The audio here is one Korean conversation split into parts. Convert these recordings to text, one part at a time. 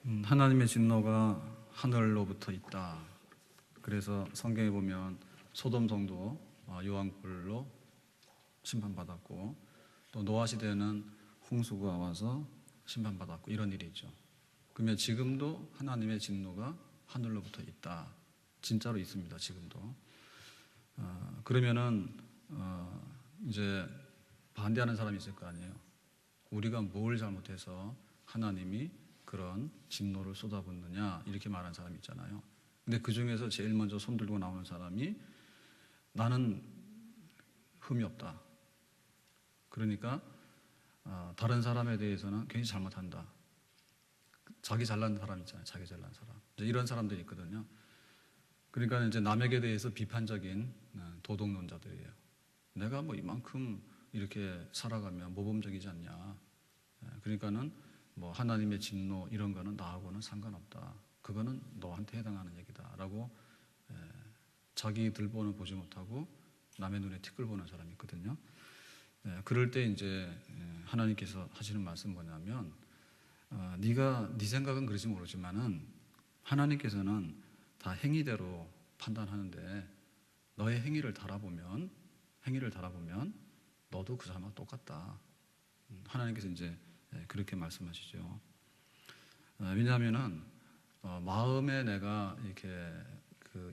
하나님의 진노가 하늘로부터 있다. 그래서 성경에 보면 소돔 성도 요한굴로 심판받았고, 또 노아 시대에는 홍수가 와서 심판받았고, 이런 일이 있죠. 그러면 지금도 하나님의 진노가 하늘로부터 있다. 진짜로 있습니다. 지금도. 그러면은 이제 반대하는 사람이 있을 거 아니에요. 우리가 뭘 잘못해서 하나님이 그런 진노를 쏟아붓느냐, 이렇게 말하는 사람이 있잖아요. 근데 그 중에서 제일 먼저 손 들고 나오는 사람이 나는 흠이 없다. 그러니까 다른 사람에 대해서는 굉장히 잘못한다. 자기 잘난 사람 있잖아요. 자기 잘난 사람. 이제 이런 사람들이 있거든요. 그러니까 이제 남에게 대해서 비판적인 도덕론자들이에요. 내가 뭐 이만큼 이렇게 살아가면 모범적이지 않냐. 그러니까는 뭐 하나님의 진노 이런 거는 나하고는 상관없다. 그거는 너한테 해당하는 얘기다라고 자기들 보는 보지 못하고 남의 눈에 티끌 보는 사람이 있거든요. 그럴 때 이제 하나님께서 하시는 말씀 뭐냐면 네가 네 생각은 그러지 모르지만은 하나님께서는 다 행위대로 판단하는데 너의 행위를 달아보면 너도 그 사람과 똑같다. 하나님께서 이제 그렇게 말씀하시죠. 왜냐하면은 마음에 내가 이렇게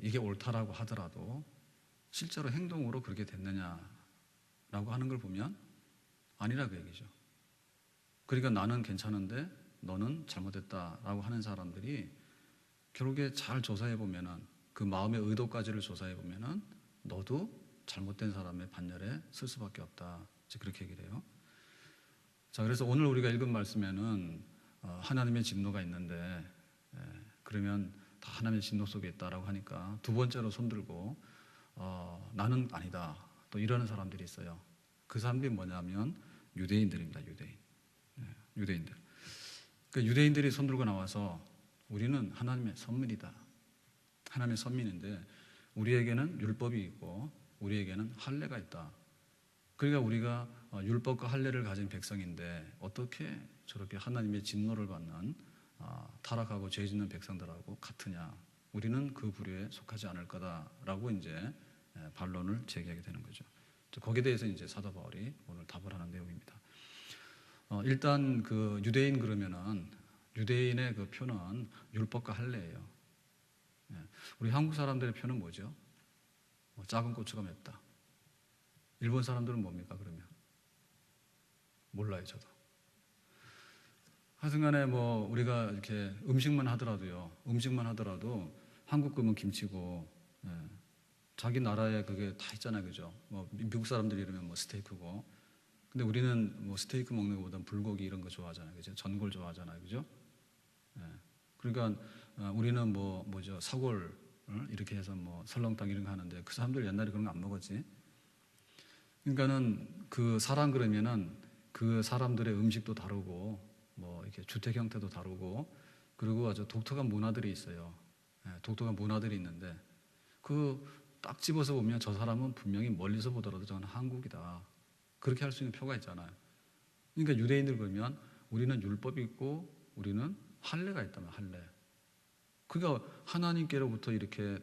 이게 옳다라고 하더라도 실제로 행동으로 그렇게 됐느냐라고 하는 걸 보면 아니라 그 얘기죠. 그러니까 나는 괜찮은데 너는 잘못했다라고 하는 사람들이 결국에 잘 조사해 보면은 그 마음의 의도까지를 조사해 보면은 너도 잘못된 사람의 반열에 설 수밖에 없다. 이제 그렇게 얘기를 해요. 자, 그래서 오늘 우리가 읽은 말씀에는 하나님의 진노가 있는데 그러면 다 하나님의 진노 속에 있다라고 하니까 두 번째로 손들고 나는 아니다. 또 이러는 사람들이 있어요. 그 사람들이 뭐냐면 유대인들입니다. 유대인들. 그 유대인들이 손들고 나와서 우리는 하나님의 선민이다. 하나님의 선민인데 우리에게는 율법이 있고 우리에게는 할례가 있다. 그러니까 우리가 율법과 할례를 가진 백성인데 어떻게 저렇게 하나님의 진노를 받는 타락하고 죄 짓는 백성들하고 같으냐. 우리는 그 부류에 속하지 않을 거다라고 이제 반론을 제기하게 되는 거죠. 거기에 대해서 이제 사도 바울이 오늘 답을 하는 내용입니다. 일단 그 유대인 그러면은 유대인의 그 표는 율법과 할례예요. 우리 한국 사람들의 표는 뭐죠? 작은 고추가 맵다. 일본 사람들은 뭡니까 그러면? 몰라요 저도. 하여튼간에 뭐 우리가 이렇게 음식만 하더라도 한국 그러면 김치고 자기 나라에 그게 다 있잖아요, 그죠? 뭐 미국 사람들이 이러면 뭐 스테이크고, 근데 우리는 뭐 스테이크 먹는 것보다는 불고기 이런 거 좋아하잖아요, 그죠? 전골 좋아하잖아요, 그죠? 그러니까 우리는 뭐죠? 사골 이렇게 해서 뭐 설렁탕 이런 거 하는데 그 사람들 옛날에 그런 거 안 먹었지. 그러니까는 그 사람 그러면은 그 사람들의 음식도 다르고 뭐 이렇게 주택 형태도 다르고 그리고 아주 독특한 문화들이 있어요. 독특한 문화들이 있는데 그 딱 집어서 보면 저 사람은 분명히 멀리서 보더라도 저는 한국이다. 그렇게 할 수 있는 표가 있잖아요. 그러니까 유대인들 그러면 우리는 율법이 있고 우리는 할례가 있다면 할례. 그러니까 하나님께로부터 이렇게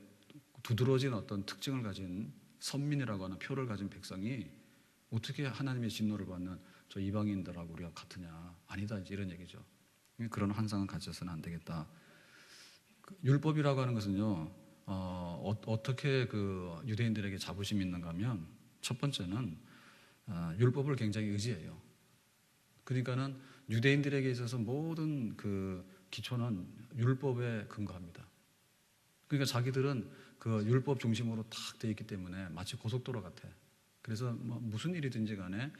두드러진 어떤 특징을 가진 선민이라고 하는 표를 가진 백성이 어떻게 하나님의 진노를 받는 저 이방인들하고 우리가 같으냐. 아니다, 이제 이런 얘기죠. 그런 환상은 가져서는 안 되겠다. 율법이라고 하는 것은요, 어떻게 그 유대인들에게 자부심이 있는가 하면 첫 번째는 율법을 굉장히 의지해요. 그러니까는 유대인들에게 있어서 모든 그 기초는 율법에 근거합니다. 그러니까 자기들은 그 율법 중심으로 탁 돼 있기 때문에 마치 고속도로 같아. 그래서 뭐 무슨 일이든지 간에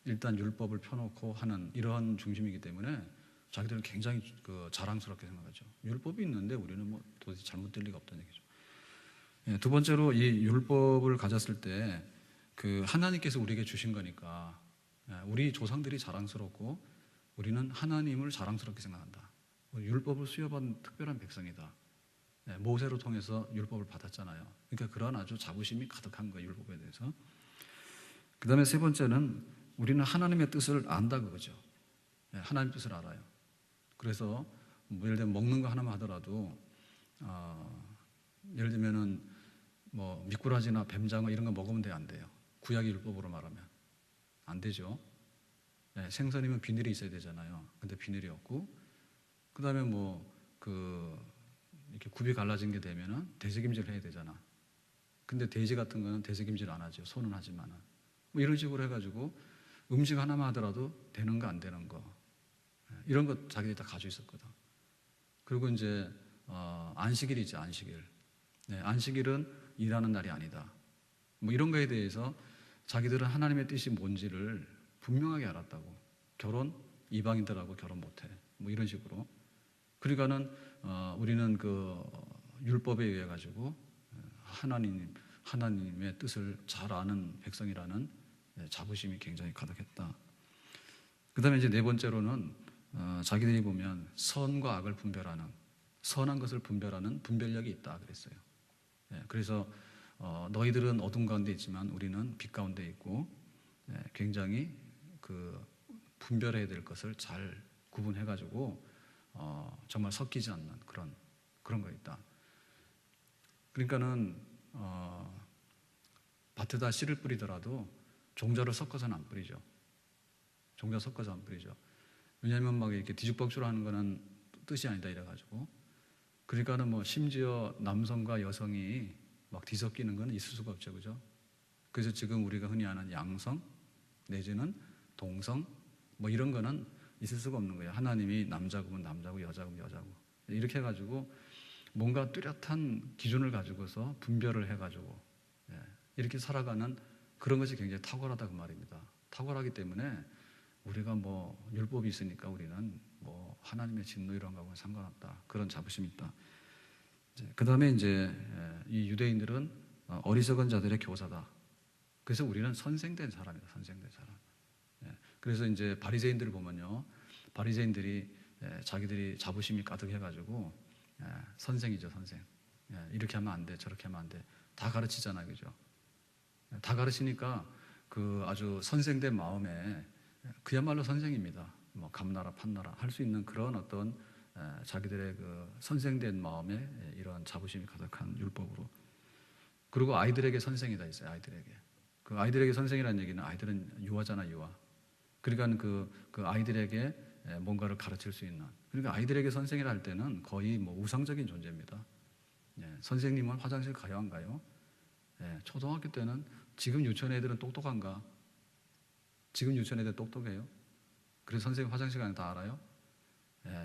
일단 율법을 펴놓고 하는 이러한 중심이기 때문에 자기들은 굉장히 그 자랑스럽게 생각하죠. 율법이 있는데 우리는 뭐 도대체 잘못될 리가 없다는 얘기죠. 두 번째로 이 율법을 가졌을 때 그 하나님께서 우리에게 주신 거니까 우리 조상들이 자랑스럽고 우리는 하나님을 자랑스럽게 생각한다. 율법을 수여받은 특별한 백성이다. 모세로 통해서 율법을 받았잖아요. 그러니까 그런 아주 자부심이 가득한 거예요, 율법에 대해서. 그 다음에 세 번째는 우리는 하나님의 뜻을 안다 그거죠. 하나님의 뜻을 알아요. 그래서 뭐 예를 들면 먹는 거 하나만 하더라도 예를 들면은 뭐 미꾸라지나 뱀장어 이런 거 먹으면 돼요, 안 돼요? 구약 율법으로 말하면 안 되죠. 네, 생선이면 비늘이 있어야 되잖아요. 근데 비늘이 없고, 그 다음에 뭐 이렇게 굽이 갈라진 게 되면은 되새김질 해야 되잖아. 근데 돼지 같은 거는 되새김질 안 하죠. 손은 하지만은. 뭐 이런 식으로 해가지고 음식 하나만 하더라도 되는 거 안 되는 거, 이런 거 자기들이 다 가지고 있었거든. 그리고 이제 안식일이죠, 안식일. 네, 안식일은 일하는 날이 아니다. 뭐 이런 거에 대해서 자기들은 하나님의 뜻이 뭔지를 분명하게 알았다고. 결혼 이방인들하고 결혼 못해. 뭐 이런 식으로. 그러니까는 우리는 그 율법에 의해 가지고 하나님의 뜻을 잘 아는 백성이라는 자부심이 굉장히 가득했다. 그다음에 이제 네 번째로는 자기들이 보면 선과 악을 분별하는, 선한 것을 분별하는 분별력이 있다 그랬어요. 그래서 너희들은 어둠 가운데 있지만 우리는 빛 가운데 있고, 굉장히 그 분별해야 될 것을 잘 구분해 가지고 정말 섞이지 않는 그런 거 있다. 그러니까는 밭에다 씨를 뿌리더라도 종자를 섞어서는 안 뿌리죠. 종자 섞어서 안 뿌리죠. 왜냐하면 막 이렇게 뒤죽박죽 하는 거는 뜻이 아니다 이래가지고. 그러니까는 뭐 심지어 남성과 여성이 막 뒤섞이는 건 있을 수가 없죠, 그죠? 그래서 지금 우리가 흔히 아는 양성 내지는 동성 뭐 이런 거는 있을 수가 없는 거예요. 하나님이 남자고면 남자고 여자고면 여자고 이렇게 해가지고 뭔가 뚜렷한 기준을 가지고서 분별을 해가지고 이렇게 살아가는 그런 것이 굉장히 탁월하다 그 말입니다. 탁월하기 때문에 우리가 뭐 율법이 있으니까 우리는 뭐 하나님의 진노 이런 거하고는 상관없다, 그런 자부심이 있다. 그 다음에 이제 이 유대인들은 어리석은 자들의 교사다. 그래서 우리는 선생된 사람이다, 선생된 사람. 그래서 이제 바리새인들을 보면요, 바리새인들이 자기들이 자부심이 가득해가지고 선생이죠, 선생. 이렇게 하면 안 돼, 저렇게 하면 안 돼, 다 가르치잖아요, 그죠? 다 가르치니까 그 아주 선생된 마음에 그야말로 선생입니다. 뭐 감나라 판나라 할 수 있는 그런 어떤 자기들의 그 선생된 마음에 이런 자부심이 가득한 율법으로. 그리고 아이들에게 선생이다 있어요. 아이들에게. 그 아이들에게 선생이라는 얘기는 아이들은 유아잖아, 유아. 그러니까 그 아이들에게 뭔가를 가르칠 수 있는. 그러니까 아이들에게 선생이라 할 때는 거의 뭐 우상적인 존재입니다. 선생님은 화장실 가요, 안 가요? 초등학교 때는 지금 유치원 애들은 똑똑한가? 지금 유치원 애들 똑똑해요? 그래서 선생님 화장실 가는 거 다 알아요?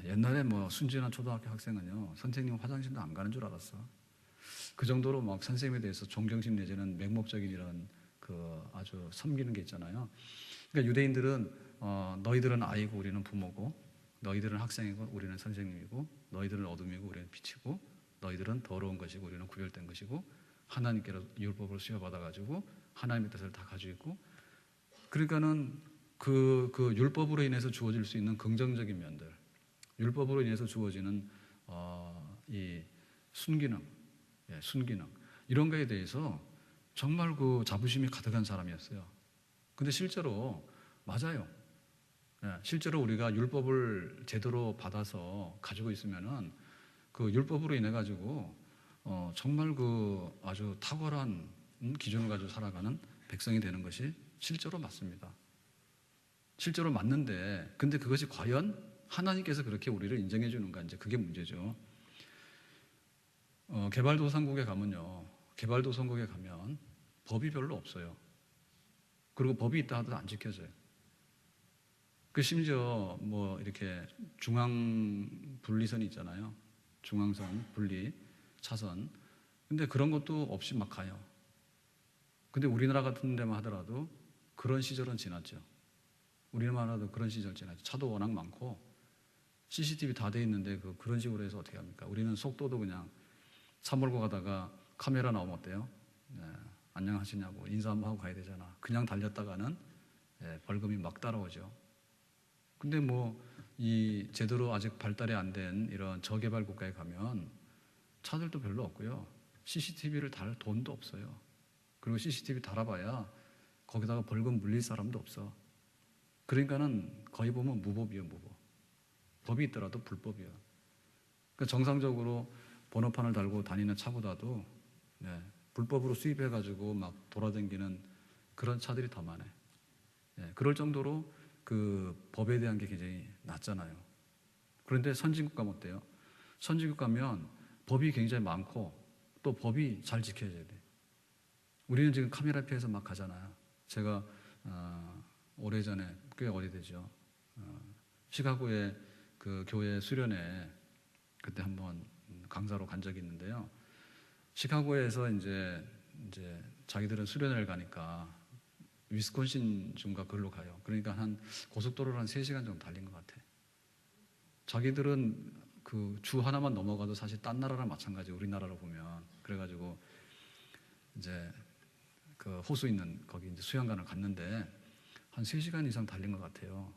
옛날에 뭐 순진한 초등학교 학생은요, 선생님 화장실도 안 가는 줄 알았어. 그 정도로 막 선생님에 대해서 존경심 내지는 맹목적인 이런 그 아주 섬기는 게 있잖아요. 그러니까 유대인들은 너희들은 아이고 우리는 부모고, 너희들은 학생이고 우리는 선생님이고, 너희들은 어둠이고 우리는 빛이고, 너희들은 더러운 것이고 우리는 구별된 것이고, 하나님께로 율법을 수여받아가지고 하나님의 뜻을 다 가지고 있고. 그러니까는 그 율법으로 인해서 주어질 수 있는 긍정적인 면들, 율법으로 인해서 주어지는 이 순기능, 순기능 이런 거에 대해서 정말 그 자부심이 가득한 사람이었어요. 근데 실제로 맞아요. 실제로 우리가 율법을 제대로 받아서 가지고 있으면은 그 율법으로 인해 가지고 정말 그 아주 탁월한 기준을 가지고 살아가는 백성이 되는 것이 실제로 맞습니다. 실제로 맞는데, 근데 그것이 과연 하나님께서 그렇게 우리를 인정해 주는가, 이제 그게 문제죠. 개발도상국에 가면요, 개발도상국에 가면 법이 별로 없어요. 그리고 법이 있다 하더라도 안 지켜져요. 그 심지어 뭐 이렇게 중앙 분리선이 있잖아요. 중앙선 분리 차선. 근데 그런 것도 없이 막 가요. 근데 우리나라 같은 데만 하더라도 그런 시절은 지났죠. 우리나라도 그런 시절 지났죠. 차도 워낙 많고 CCTV 다 돼 있는데 그런 식으로 해서 어떻게 합니까? 우리는 속도도 그냥 차 몰고 가다가 카메라 나오면 어때요? 안녕하시냐고 인사 한번 하고 가야 되잖아. 그냥 달렸다가는 벌금이 막 따라오죠. 근데 뭐 이 제대로 아직 발달이 안 된 이런 저개발 국가에 가면 차들도 별로 없고요. CCTV를 달 돈도 없어요. 그리고 CCTV 달아봐야 거기다가 벌금 물릴 사람도 없어. 그러니까는 거의 보면 무법이에요, 무법. 법이 있더라도 불법이에요. 그러니까 정상적으로 번호판을 달고 다니는 차보다도 네, 불법으로 수입해가지고 막 돌아다니는 그런 차들이 더 많아요. 네, 그럴 정도로 그 법에 대한 게 굉장히 낮잖아요. 그런데 선진국 가면 어때요? 선진국 가면 법이 굉장히 많고 또 법이 잘 지켜져야 돼. 우리는 지금 카메라 피해서 막 가잖아요. 제가 오래전에 꽤 오래되죠. 시카고의 그 교회 수련회 그때 한번 강사로 간 적이 있는데요. 시카고에서 이제 자기들은 수련회를 가니까 위스콘신 주인가 그걸로 가요. 그러니까 한 고속도로를 한 3시간 정도 달린 것 같아. 자기들은 그 주 하나만 넘어가도 사실 딴 나라랑 마찬가지, 우리나라로 보면. 그래가지고 이제 그 호수 있는 거기 이제 수영관을 갔는데 한 3시간 이상 달린 것 같아요.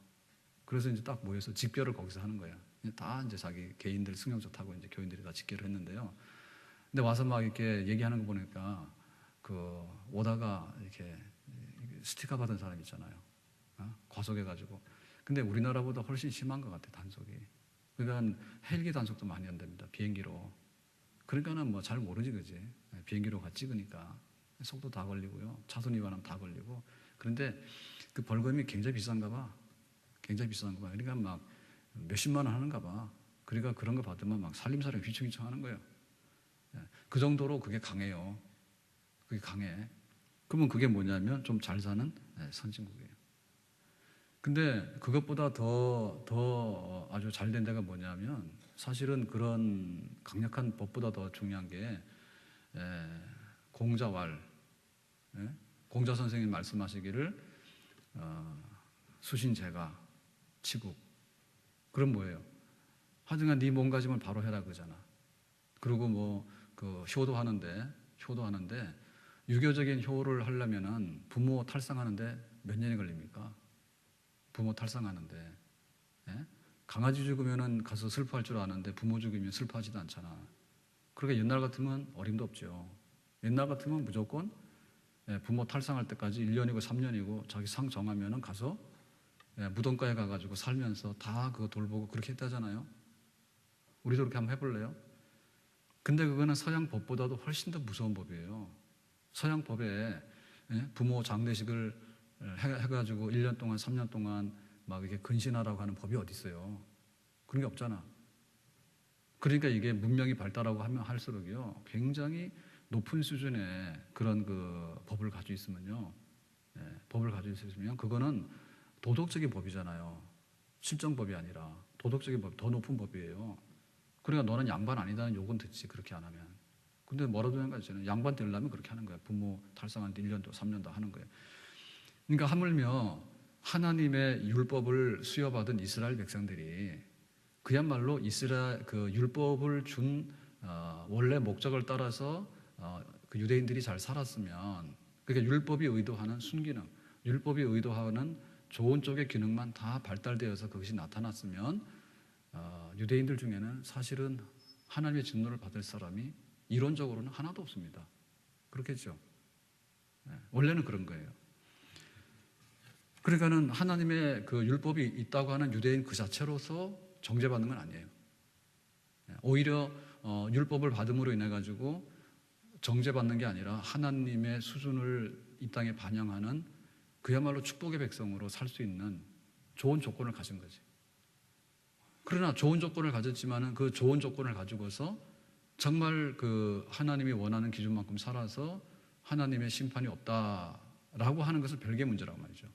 그래서 이제 딱 모여서 직별을 거기서 하는 거예요. 다 이제 자기 개인들 승용차 타고 이제 교인들이 다 직결을 했는데요. 근데 와서 막 이렇게 얘기하는 거 보니까 그 오다가 이렇게 스티커 받은 사람 있잖아요. 과속해가지고. 근데 우리나라보다 훨씬 심한 것 같아, 단속이. 그러니까 헬기 단속도 많이 한답니다. 비행기로. 그러니까는 뭐 잘 모르지, 그지? 비행기로 가 찍으니까 속도 다 걸리고요. 차선 위반하면 다 걸리고. 그런데 그 벌금이 굉장히 비싼가 봐. 굉장히 비싼가 봐. 그러니까 막 몇십만 원 하는가 봐. 그러니까 그런 거 받으면 막 살림살이 휘청휘청 하는 거예요. 그 정도로 그게 강해요. 그게 강해. 그러면 그게 뭐냐면 좀 잘 사는 선진국이에요. 근데 그것보다 더 아주 잘 된 데가 뭐냐면 사실은 그런 강력한 법보다 더 중요한 게 공자왈, 공자 선생님 말씀하시기를 수신제가 치국. 그럼 뭐예요? 하여튼간 네 몸가짐을 바로 해라 그러잖아. 그리고 뭐 그 효도하는데 유교적인 효를 하려면은 부모 탈상하는데 몇 년이 걸립니까? 부모 탈상하는데. 강아지 죽으면은 가서 슬퍼할 줄 아는데 부모 죽으면 슬퍼하지도 않잖아. 그러니까 옛날 같으면 어림도 없죠. 옛날 같으면 무조건 부모 탈상할 때까지 1년이고 3년이고 자기 상 정하면은 가서 무덤가에 가가지고 살면서 다 그거 돌보고 그렇게 했다잖아요. 우리도 그렇게 한번 해볼래요? 근데 그거는 서양 법보다도 훨씬 더 무서운 법이에요. 서양 법에 부모 장례식을 해가지고 1년 동안 3년 동안 막 이렇게 근신하라고 하는 법이 어디 있어요? 그런 게 없잖아. 그러니까 이게 문명이 발달하고 하면 할수록요 굉장히 높은 수준의 그런 그 법을 가지고 있으면요, 법을 가지고 있으면 그거는 도덕적인 법이잖아요. 실정법이 아니라 도덕적인 법, 더 높은 법이에요. 그러니까 너는 양반 아니다는 욕은 듣지 그렇게 안 하면. 근데 뭐라도 하는 거 있잖아요. 양반 되려면 그렇게 하는 거예요. 부모 탈상한 데 1년도 3년도 하는 거예요. 그러니까 하물며 하나님의 율법을 수여받은 이스라엘 백성들이 그야말로 이스라엘 그 율법을 준 원래 목적을 따라서 그 유대인들이 잘 살았으면, 그러니까 율법이 의도하는 순기능, 율법이 의도하는 좋은 쪽의 기능만 다 발달되어서 그것이 나타났으면 유대인들 중에는 사실은 하나님의 진노를 받을 사람이 이론적으로는 하나도 없습니다. 그렇겠죠? 원래는 그런 거예요. 그러니까는 하나님의 그 율법이 있다고 하는 유대인 그 자체로서 정죄받는 건 아니에요. 오히려 율법을 받음으로 인해 가지고 정죄받는 게 아니라 하나님의 수준을 이 땅에 반영하는 그야말로 축복의 백성으로 살 수 있는 좋은 조건을 가진 거지. 그러나 좋은 조건을 가졌지만은 그 좋은 조건을 가지고서 정말 그 하나님이 원하는 기준만큼 살아서 하나님의 심판이 없다라고 하는 것은 별개의 문제라고 말이죠.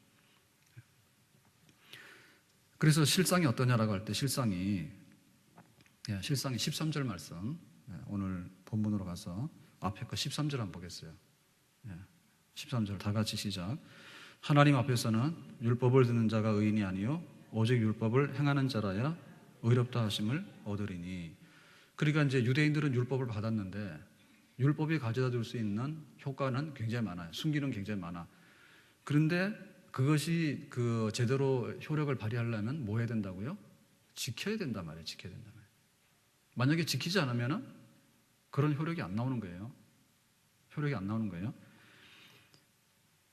그래서 실상이 어떠냐라고 할 때 실상이 13절 말씀, 오늘 본문으로 가서 앞에 거 13절 한번 보겠어요. 13절 다 같이 시작. 하나님 앞에서는 율법을 듣는 자가 의인이 아니요 오직 율법을 행하는 자라야 의롭다 하심을 얻으리니. 그러니까 이제 유대인들은 율법을 받았는데 율법이 가져다 줄 수 있는 효과는 굉장히 많아요. 순기는 굉장히 많아. 그런데 그것이 그 제대로 효력을 발휘하려면 뭐 해야 된다고요? 지켜야 된단 말이에요. 지켜야 된단 말이에요. 만약에 지키지 않으면 그런 효력이 안 나오는 거예요. 효력이 안 나오는 거예요.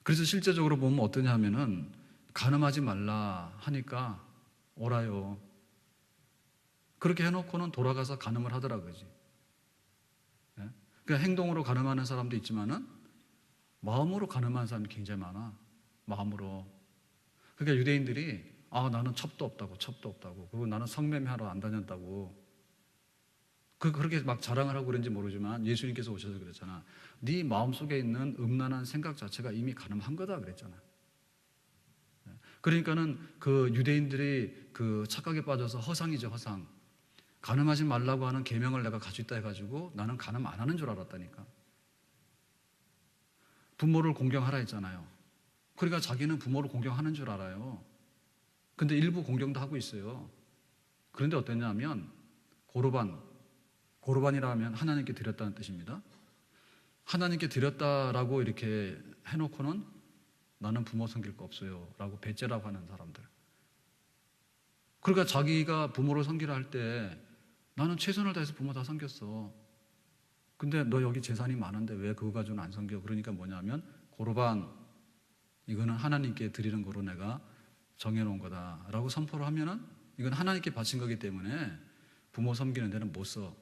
그래서 실제적으로 보면 어떠냐 하면은 간음하지 말라 하니까 옳아요. 그렇게 해놓고는 돌아가서 간음을 하더라 그러지. 예? 그러니까 행동으로 간음하는 사람도 있지만은 마음으로 간음하는 사람이 굉장히 많아. 마음으로. 그러니까 유대인들이 나는 첩도 없다고. 그리고 나는 성매매하러 안 다녔다고. 그렇게 막 자랑을 하고 그런지 모르지만 예수님께서 오셔서 그랬잖아. 네 마음속에 있는 음란한 생각 자체가 이미 간음한 거다 그랬잖아. 그러니까는 그 유대인들이 그 착각에 빠져서 허상이죠, 허상. 간음하지 말라고 하는 계명을 내가 가지고 있다 해가지고 나는 간음 안 하는 줄 알았다니까. 부모를 공경하라 했잖아요. 그러니까 자기는 부모를 공경하는 줄 알아요. 근데 일부 공경도 하고 있어요. 그런데 어땠냐면 고르반이라 하면 하나님께 드렸다는 뜻입니다. 하나님께 드렸다라고 이렇게 해놓고는 나는 부모 섬길 거 없어요 라고 배째라고 하는 사람들. 그러니까 자기가 부모를 섬기라 할 때 나는 최선을 다해서 부모 다 섬겼어. 근데 너 여기 재산이 많은데 왜 그거 가지고는 안 섬겨? 그러니까 뭐냐면 고르반, 이거는 하나님께 드리는 거로 내가 정해놓은 거다라고 선포를 하면은 이건 하나님께 바친 거기 때문에 부모 섬기는 데는 못 써.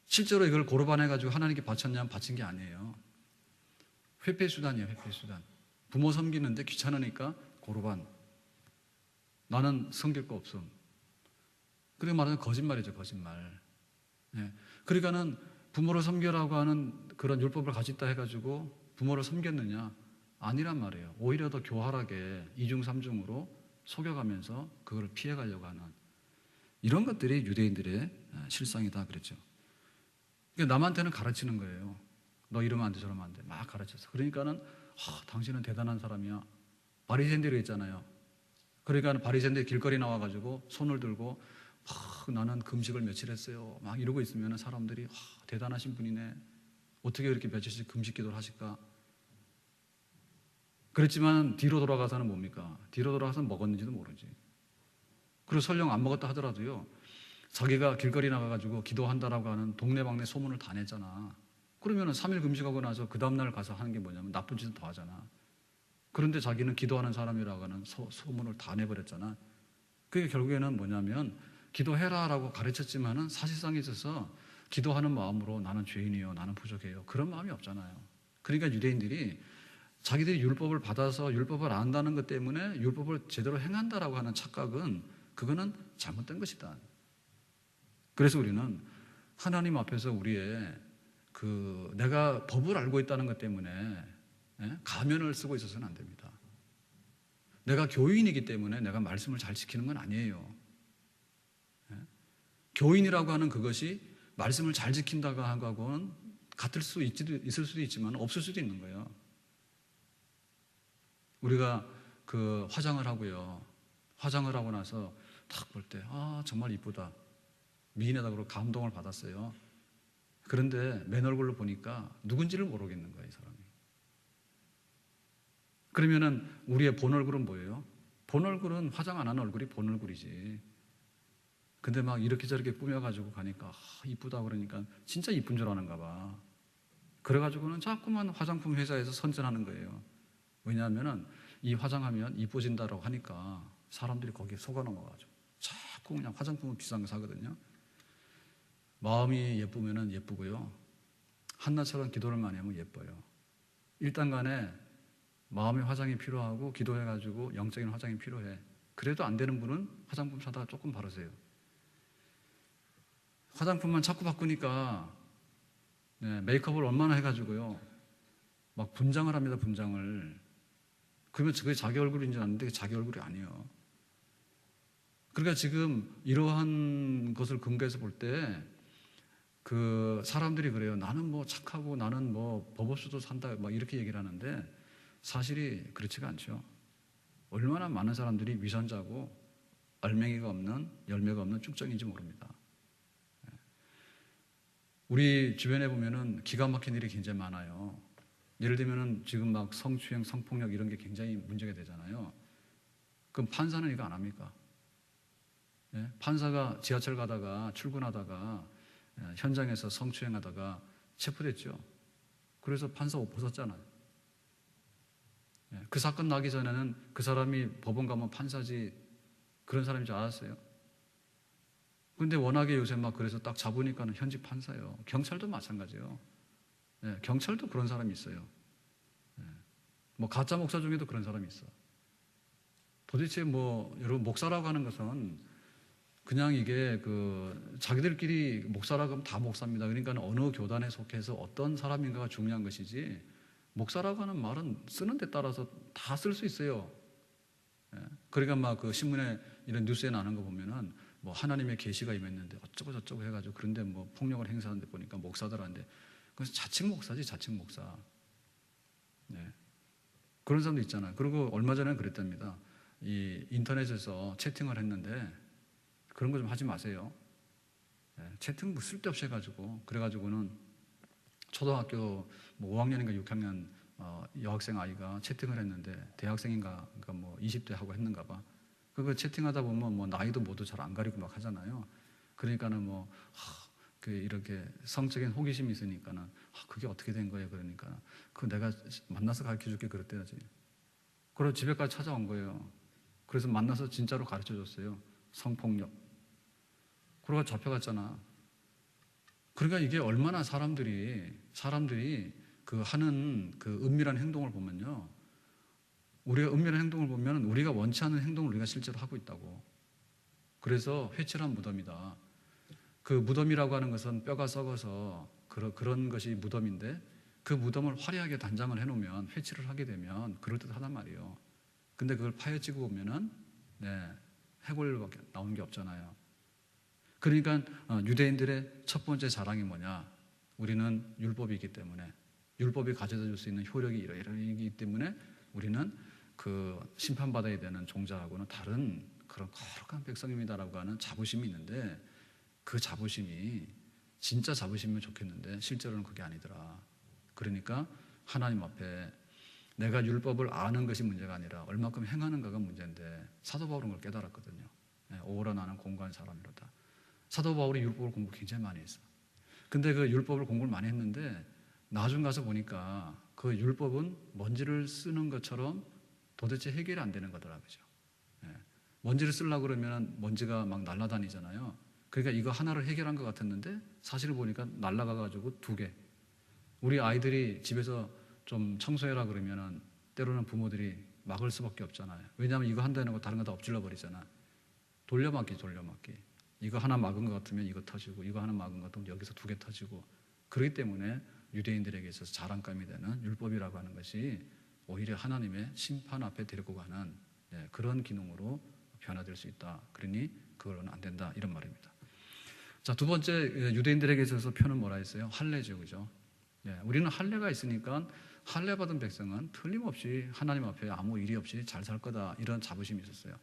실제로 이걸 고르반 해가지고 하나님께 바쳤냐면 바친 게 아니에요. 회피수단이에요, 회피수단. 부모 섬기는데 귀찮으니까 고르반. 나는 섬길 거 없음. 그렇게 말하면 거짓말이죠, 거짓말. 예. 그러니까는 부모를 섬기라고 하는 그런 율법을 가지고 있다 해가지고 부모를 섬겼느냐? 아니란 말이에요. 오히려 더 교활하게 이중삼중으로 속여가면서 그걸 피해가려고 하는 이런 것들이 유대인들의 실상이다 그랬죠. 그러니까 남한테는 가르치는 거예요. 너 이러면 안 돼, 저러면 안 돼. 막 가르쳐서. 그러니까는 당신은 대단한 사람이야. 바리새인들이 있잖아요. 그러니까 바리새인들이 길거리 나와가지고 손을 들고 나는 금식을 며칠 했어요. 막 이러고 있으면 사람들이 대단하신 분이네. 어떻게 이렇게 며칠씩 금식 기도를 하실까? 그랬지만 뒤로 돌아가서는 뭡니까? 뒤로 돌아가서는 먹었는지도 모르지. 그리고 설령 안 먹었다 하더라도요. 자기가 길거리 나가가지고 기도한다라고 하는 동네방네 소문을 다 냈잖아. 그러면 3일 금식하고 나서 그 다음날 가서 하는 게 뭐냐면 나쁜 짓은 더 하잖아. 그런데 자기는 기도하는 사람이라고 하는 소문을 다 내버렸잖아. 그게 결국에는 뭐냐면 기도해라라고 가르쳤지만은 사실상에 있어서 기도하는 마음으로 나는 죄인이요, 나는 부족해요. 그런 마음이 없잖아요. 그러니까 유대인들이 자기들이 율법을 받아서 율법을 안다는 것 때문에 율법을 제대로 행한다라고 하는 착각은 그거는 잘못된 것이다. 그래서 우리는 하나님 앞에서 우리의 내가 법을 알고 있다는 것 때문에 가면을 쓰고 있어서는 안 됩니다. 내가 교인이기 때문에 내가 말씀을 잘 지키는 건 아니에요. 교인이라고 하는 그것이 말씀을 잘 지킨다고 하고는 같을 수 있을 수도 있지만 없을 수도 있는 거예요. 우리가 화장을 하고요. 화장을 하고 나서 딱 볼 때 정말 이쁘다. 미인이다 그러고 감동을 받았어요. 그런데 맨 얼굴로 보니까 누군지를 모르겠는 거예요, 이 사람이. 그러면은 우리의 본 얼굴은 뭐예요? 본 얼굴은 화장 안 하는 얼굴이 본 얼굴이지. 근데 막 이렇게 저렇게 꾸며가지고 가니까 이쁘다 그러니까 진짜 이쁜 줄 아는가 봐. 그래가지고는 자꾸만 화장품 회사에서 선전하는 거예요. 왜냐하면은 이 화장하면 이뻐진다라고 하니까 사람들이 거기에 속아 넘어가죠. 자꾸 그냥 화장품은 비싼 거 사거든요. 마음이 예쁘면은 예쁘고요. 한나처럼 기도를 많이 하면 예뻐요. 일단 간에 마음의 화장이 필요하고 기도해가지고 영적인 화장이 필요해. 그래도 안 되는 분은 화장품 사다가 조금 바르세요. 화장품만 자꾸 바꾸니까 메이크업을 얼마나 해가지고요. 막 분장을 합니다, 분장을. 그러면 그게 자기 얼굴인 줄 아는데 자기 얼굴이 아니에요. 그러니까 지금 이러한 것을 근거해서 볼 때 사람들이 그래요. 나는 뭐 착하고 나는 뭐 법업수도 산다 막 이렇게 얘기를 하는데 사실이 그렇지가 않죠. 얼마나 많은 사람들이 위선자고 알맹이가 없는 열매가 없는 쭉정인지 모릅니다. 우리 주변에 보면은 기가 막힌 일이 굉장히 많아요. 예를 들면은 지금 막 성추행, 성폭력 이런 게 굉장히 문제가 되잖아요. 그럼 판사는 이거 안 합니까? 판사가 지하철 가다가 출근하다가 현장에서 성추행하다가 체포됐죠. 그래서 판사 옷 벗었잖아요. 그 사건 나기 전에는 그 사람이 법원 가면 판사지 그런 사람인 줄 알았어요. 근데 워낙에 요새 막 그래서 딱 잡으니까는 현직 판사예요. 경찰도 마찬가지예요. 예, 경찰도 그런 사람이 있어요. 예, 뭐 가짜 목사 중에도 그런 사람이 있어. 도대체 뭐 여러분 목사라고 하는 것은 그냥 이게 그 자기들끼리 목사라고 하면 다 목사입니다. 그러니까 어느 교단에 속해서 어떤 사람인가가 중요한 것이지 목사라고 하는 말은 쓰는 데 따라서 다 쓸 수 있어요. 예, 그러니까 막 그 신문에 이런 뉴스에 나는 거 보면은 뭐 하나님의 계시가 임했는데 어쩌고 저쩌고 해가지고 그런데 뭐 폭력을 행사하는데 보니까 목사들한테 그래서 자칭 목사지 자칭 목사. 네. 그런 사람도 있잖아요. 그리고 얼마 전에 그랬답니다. 이 인터넷에서 채팅을 했는데 그런 거 좀 하지 마세요. 네. 채팅 뭐 쓸데없이 해가지고 그래가지고는 초등학교 뭐 5학년인가 6학년 여학생 아이가 채팅을 했는데 대학생인가 그러니까 뭐 20대 하고 했는가 봐. 그거 채팅하다 보면 뭐 나이도 모두 잘 안 가리고 막 하잖아요. 그러니까는 뭐 그 이렇게 성적인 호기심이 있으니까는 그게 어떻게 된 거예요? 그러니까 그 내가 만나서 가르쳐 줄게 그랬대야지. 그리고 집에까지 찾아온 거예요. 그래서 만나서 진짜로 가르쳐 줬어요. 성폭력. 그러고 잡혀갔잖아. 그러니까 이게 얼마나 사람들이 그 하는 그 은밀한 행동을 보면요. 우리가 은밀한 행동을 보면 우리가 원치 않는 행동을 우리가 실제로 하고 있다고. 그래서 회칠한 무덤이다. 그 무덤이라고 하는 것은 뼈가 썩어서 그런 것이 무덤인데 그 무덤을 화려하게 단장을 해놓으면 회칠을 하게 되면 그럴듯하단 말이에요. 근데 그걸 파헤치고 보면은 해골밖에 나오는 게 없잖아요. 그러니까 유대인들의 첫 번째 자랑이 뭐냐? 우리는 율법이기 때문에 율법이 가져다 줄 수 있는 효력이 이러이러이기 때문에 우리는 그 심판받아야 되는 종자하고는 다른 그런 거룩한 백성입니다라고 하는 자부심이 있는데 그 자부심이 진짜 자부심이면 좋겠는데 실제로는 그게 아니더라. 그러니까 하나님 앞에 내가 율법을 아는 것이 문제가 아니라 얼마큼 행하는가가 문제인데 사도 바울은 그걸 깨달았거든요. 오라 나는 공고한 사람이로다. 사도 바울이 율법을 공부 굉장히 많이 했어. 근데 그 율법을 공부를 많이 했는데 나중 가서 보니까 그 율법은 먼지를 쓰는 것처럼 도대체 해결이 안 되는 거더라. 그죠? 먼지를 쓰려고 그러면 먼지가 막 날아다니잖아요. 그러니까 이거 하나를 해결한 것 같았는데 사실을 보니까 날아가가지고 2개. 우리 아이들이 집에서 좀 청소해라 그러면은 때로는 부모들이 막을 수밖에 없잖아요. 왜냐하면 이거 한다는 거 다른 거 다 엎질러 버리잖아. 돌려막기. 이거 하나 막은 것 같으면 이거 터지고 이거 하나 막은 것 같으면 여기서 2개 터지고 그렇기 때문에 유대인들에게 있어서 자랑감이 되는 율법이라고 하는 것이 오히려 하나님의 심판 앞에 데리고 가는 그런 기능으로 변화될 수 있다. 그러니 그걸로는 안 된다. 이런 말입니다. 자, 두 번째 유대인들에게 있어서 표는 뭐라 했어요? 할례죠. 그죠? 우리는 할례가 있으니까 할례 받은 백성은 틀림없이 하나님 앞에 아무 일이 없이 잘 살 거다. 이런 자부심이 있었어요.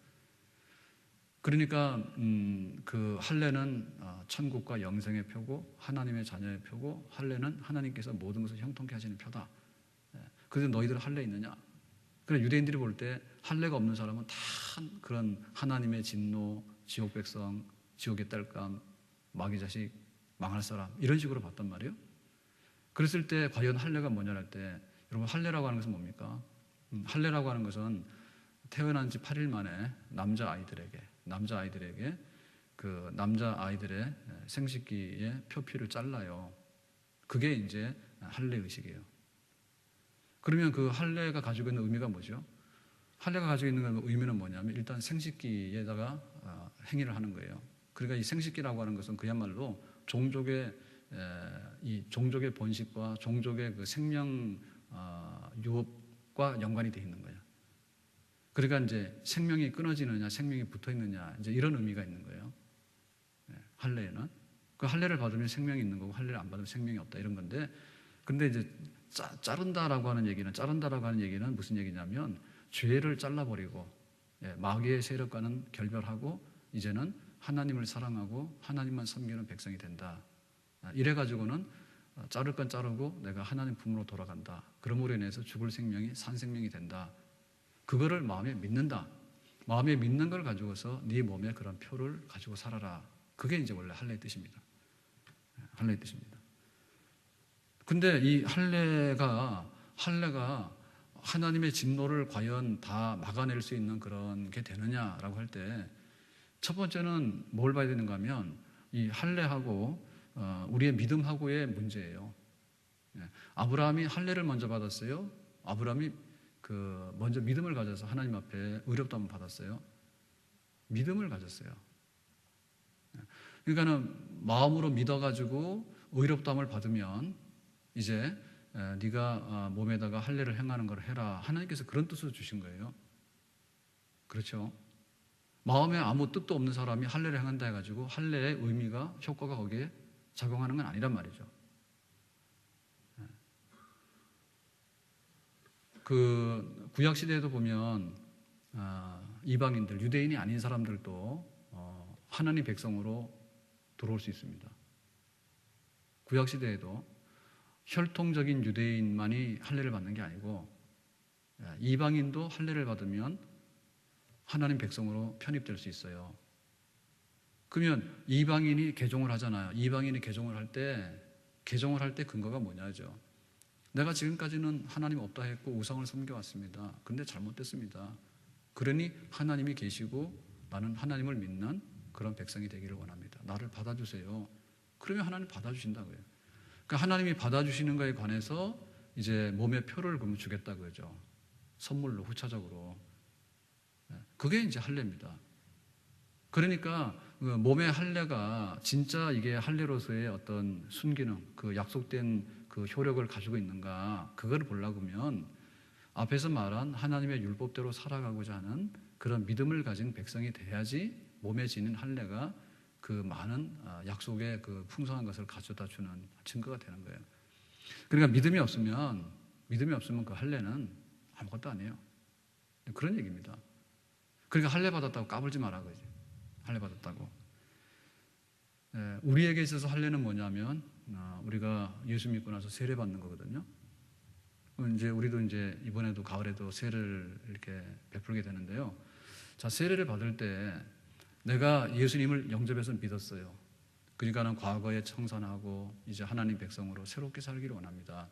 그러니까 그 할례는 천국과 영생의 표고 하나님의 자녀의 표고 할례는 하나님께서 모든 것을 형통케 하시는 표다. 그래서 너희들 할례 있느냐? 그래 유대인들이 볼 때 할례가 없는 사람은 다 그런 하나님의 진노, 지옥 백성, 지옥의 딸감, 마귀 자식, 망할 사람 이런 식으로 봤단 말이에요. 그랬을 때 과연 할례가 뭐냐 할 때 여러분 할례라고 하는 것은 뭡니까? 할례라고 하는 것은 태어난 지 8일 만에 남자아이들에게 그 남자아이들의 생식기의 표피를 잘라요. 그게 이제 할례 의식이에요. 그러면 그 할례가 가지고 있는 의미가 뭐죠? 할례가 가지고 있는 의미는 뭐냐면 일단 생식기에다가 행위를 하는 거예요. 그러니까 이 생식기라고 하는 것은 그야말로 종족의 번식과 종족의 그 생명 유업과 연관이 되어 있는 거예요. 그러니까 이제 생명이 끊어지느냐, 생명이 붙어 있느냐, 이제 이런 의미가 있는 거예요. 할례에는 그 할례를 받으면 생명이 있는 거고 할례를 안 받으면 생명이 없다 이런 건데, 근데 이제 자른다라고 하는 얘기는 무슨 얘기냐면 죄를 잘라버리고 마귀의 세력과는 결별하고 이제는 하나님을 사랑하고 하나님만 섬기는 백성이 된다. 이래가지고는 자를 건 자르고 내가 하나님 품으로 돌아간다. 그러므로 인해서 죽을 생명이 산 생명이 된다. 그거를 마음에 믿는다. 마음에 믿는 걸 가지고서 네 몸에 그런 표를 가지고 살아라. 그게 이제 원래 할례의 뜻입니다. 할례의 뜻입니다. 근데 이 할례가 하나님의 진노를 과연 다 막아낼 수 있는 그런 게 되느냐라고 할 때 첫 번째는 뭘 봐야 되는가 하면 이 할례하고 우리의 믿음하고의 문제예요. 아브라함이 할례를 먼저 받았어요. 아브라함이 먼저 믿음을 가져서 하나님 앞에 의롭다함을 받았어요. 믿음을 가졌어요. 그러니까는 마음으로 믿어가지고 의롭다함을 받으면 이제 네가 몸에다가 할례를 행하는 걸 해라. 하나님께서 그런 뜻으로 주신 거예요. 그렇죠? 마음에 아무 뜻도 없는 사람이 할례를 행한다 해가지고 할례의 의미가 효과가 거기에 작용하는 건 아니란 말이죠. 그 구약 시대에도 보면 이방인들, 유대인이 아닌 사람들도 하나님 백성으로 들어올 수 있습니다. 구약 시대에도 혈통적인 유대인만이 할례를 받는 게 아니고 이방인도 할례를 받으면 하나님 백성으로 편입될 수 있어요. 그러면 이방인이 개종을 하잖아요. 이방인이 개종을 할 때 근거가 뭐냐죠. 내가 지금까지는 하나님 없다 했고 우상을 섬겨왔습니다. 그런데 잘못됐습니다. 그러니 하나님이 계시고 나는 하나님을 믿는 그런 백성이 되기를 원합니다. 나를 받아주세요. 그러면 하나님 받아주신다고요. 그러니까 하나님이 받아주시는 거에 관해서 이제 몸의 표를 그럼 주겠다 그러죠. 선물로 후차적으로. 그게 이제 할례입니다. 그러니까 몸의 할례가 진짜 이게 할례로서의 어떤 순기능, 그 약속된 그 효력을 가지고 있는가, 그걸 보려고 하면 앞에서 말한 하나님의 율법대로 살아가고자 하는 그런 믿음을 가진 백성이 돼야지 몸에 지닌 할례가 그 많은 약속의 그 풍성한 것을 가져다 주는 증거가 되는 거예요. 그러니까 믿음이 없으면 그 할례는 아무것도 아니에요. 그런 얘기입니다. 그러니까 할례 받았다고 까불지 마라 그러지. 할례 받았다고. 우리에게 있어서 할례는 뭐냐면 우리가 예수 믿고 나서 세례 받는 거거든요. 이제 우리도 이제 이번에도 가을에도 세례를 이렇게 베풀게 되는데요. 자, 세례를 받을 때 내가 예수님을 영접해서 믿었어요. 그러니까는 과거에 청산하고 이제 하나님 백성으로 새롭게 살기를 원합니다.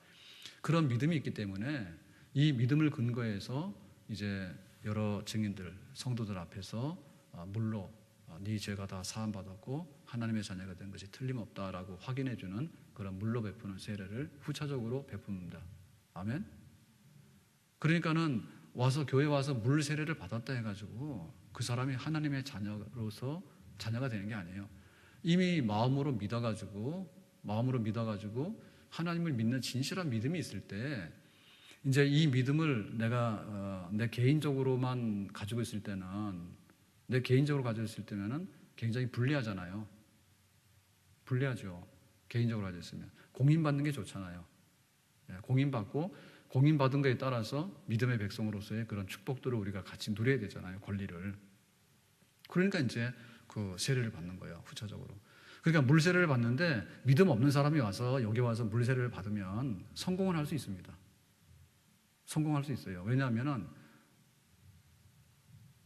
그런 믿음이 있기 때문에 이 믿음을 근거해서 이제 여러 증인들, 성도들 앞에서 물로 네 죄가 다 사함 받았고 하나님의 자녀가 된 것이 틀림없다라고 확인해 주는 그런 물로 베푸는 세례를 후차적으로 베풉니다. 아멘. 그러니까는 와서 교회 와서 물 세례를 받았다 해가지고 그 사람이 하나님의 자녀로서 자녀가 되는 게 아니에요. 이미 마음으로 믿어가지고 하나님을 믿는 진실한 믿음이 있을 때 이제 이 믿음을 내가 내 개인적으로만 가지고 있을 때는 굉장히 불리하잖아요. 불리하죠. 개인적으로 가지고 있으면 공인받는 게 좋잖아요. 공인받은 거에 따라서 믿음의 백성으로서의 그런 축복들을 우리가 같이 누려야 되잖아요. 권리를. 그러니까 이제 그 세례를 받는 거예요. 후차적으로. 그러니까 물 세례를 받는데 믿음 없는 사람이 와서 여기 와서 물 세례를 받으면 성공을 할 수 있습니다. 성공할 수 있어요. 왜냐하면은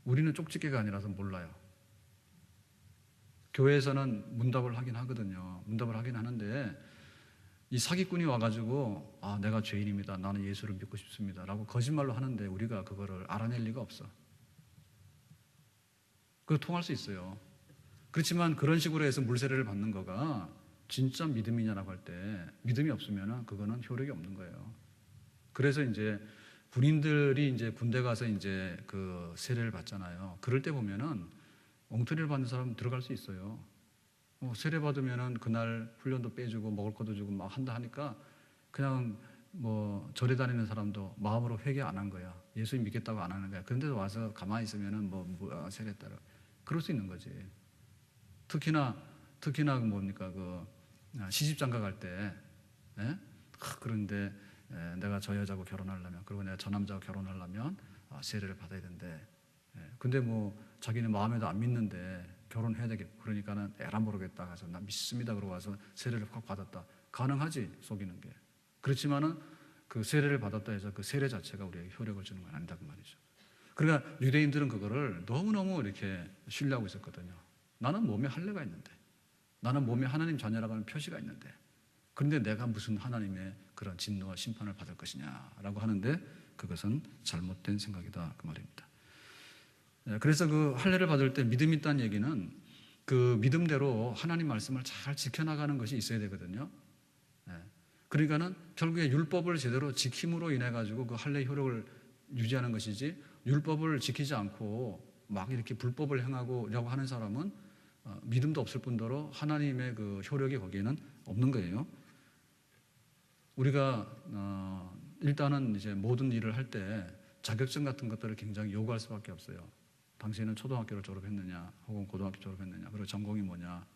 우리는 쪽집게가 아니라서 몰라요. 교회에서는 문답을 하긴 하거든요. 문답을 하긴 하는데 이 사기꾼이 와가지고 내가 죄인입니다. 나는 예수를 믿고 싶습니다. 라고 거짓말로 하는데 우리가 그거를 알아낼 리가 없어. 그거 통할 수 있어요. 그렇지만 그런 식으로 해서 물세례를 받는 거가 진짜 믿음이냐라고 할 때 믿음이 없으면 그거는 효력이 없는 거예요. 그래서 이제 군인들이 이제 군대 가서 이제 그 세례를 받잖아요. 그럴 때 보면은 엉터리를 받는 사람은 들어갈 수 있어요. 세례 받으면은 그날 훈련도 빼주고 먹을 것도 주고 막 한다 하니까 그냥 뭐 절에 다니는 사람도 마음으로 회개 안 한 거야. 예수 믿겠다고 안 하는 거야. 그런데도 와서 가만히 있으면은 세례 따라 그럴 수 있는 거지. 특히나 뭡니까 그 시집장가 갈 때, 그런데 내가 저 여자하고 결혼하려면 그리고 내가 저 남자하고 결혼하려면 세례를 받아야 된대. 근데 뭐 자기는 마음에도 안 믿는데 결혼해야 되겠고 그러니까는 에라 모르겠다 가서 나 믿습니다 그러고 와서 세례를 확 받았다. 가능하지 속이는 게. 그렇지만은 그 세례를 받았다 해서 그 세례 자체가 우리에게 효력을 주는 건 아니다 그 말이죠. 그러니까 유대인들은 그거를 너무너무 이렇게 신뢰하고 있었거든요. 나는 몸에 할례가 있는데, 나는 몸에 하나님 자녀라고 하는 표시가 있는데, 그런데 내가 무슨 하나님의 그런 진노와 심판을 받을 것이냐라고 하는데 그것은 잘못된 생각이다 그 말입니다. 그래서 그 할례를 받을 때 믿음이 있다는 얘기는 그 믿음대로 하나님 말씀을 잘 지켜나가는 것이 있어야 되거든요. 예. 그러니까는 결국에 율법을 제대로 지킴으로 인해 가지고 그 할례의 효력을 유지하는 것이지, 율법을 지키지 않고 막 이렇게 불법을 행하고라고 하는 사람은 믿음도 없을 뿐더러 하나님의 그 효력이 거기에는 없는 거예요. 우리가 일단은 이제 모든 일을 할 때 자격증 같은 것들을 굉장히 요구할 수밖에 없어요. 당신은 초등학교를 졸업했느냐, 혹은 고등학교 졸업했느냐, 그리고 전공이 뭐냐,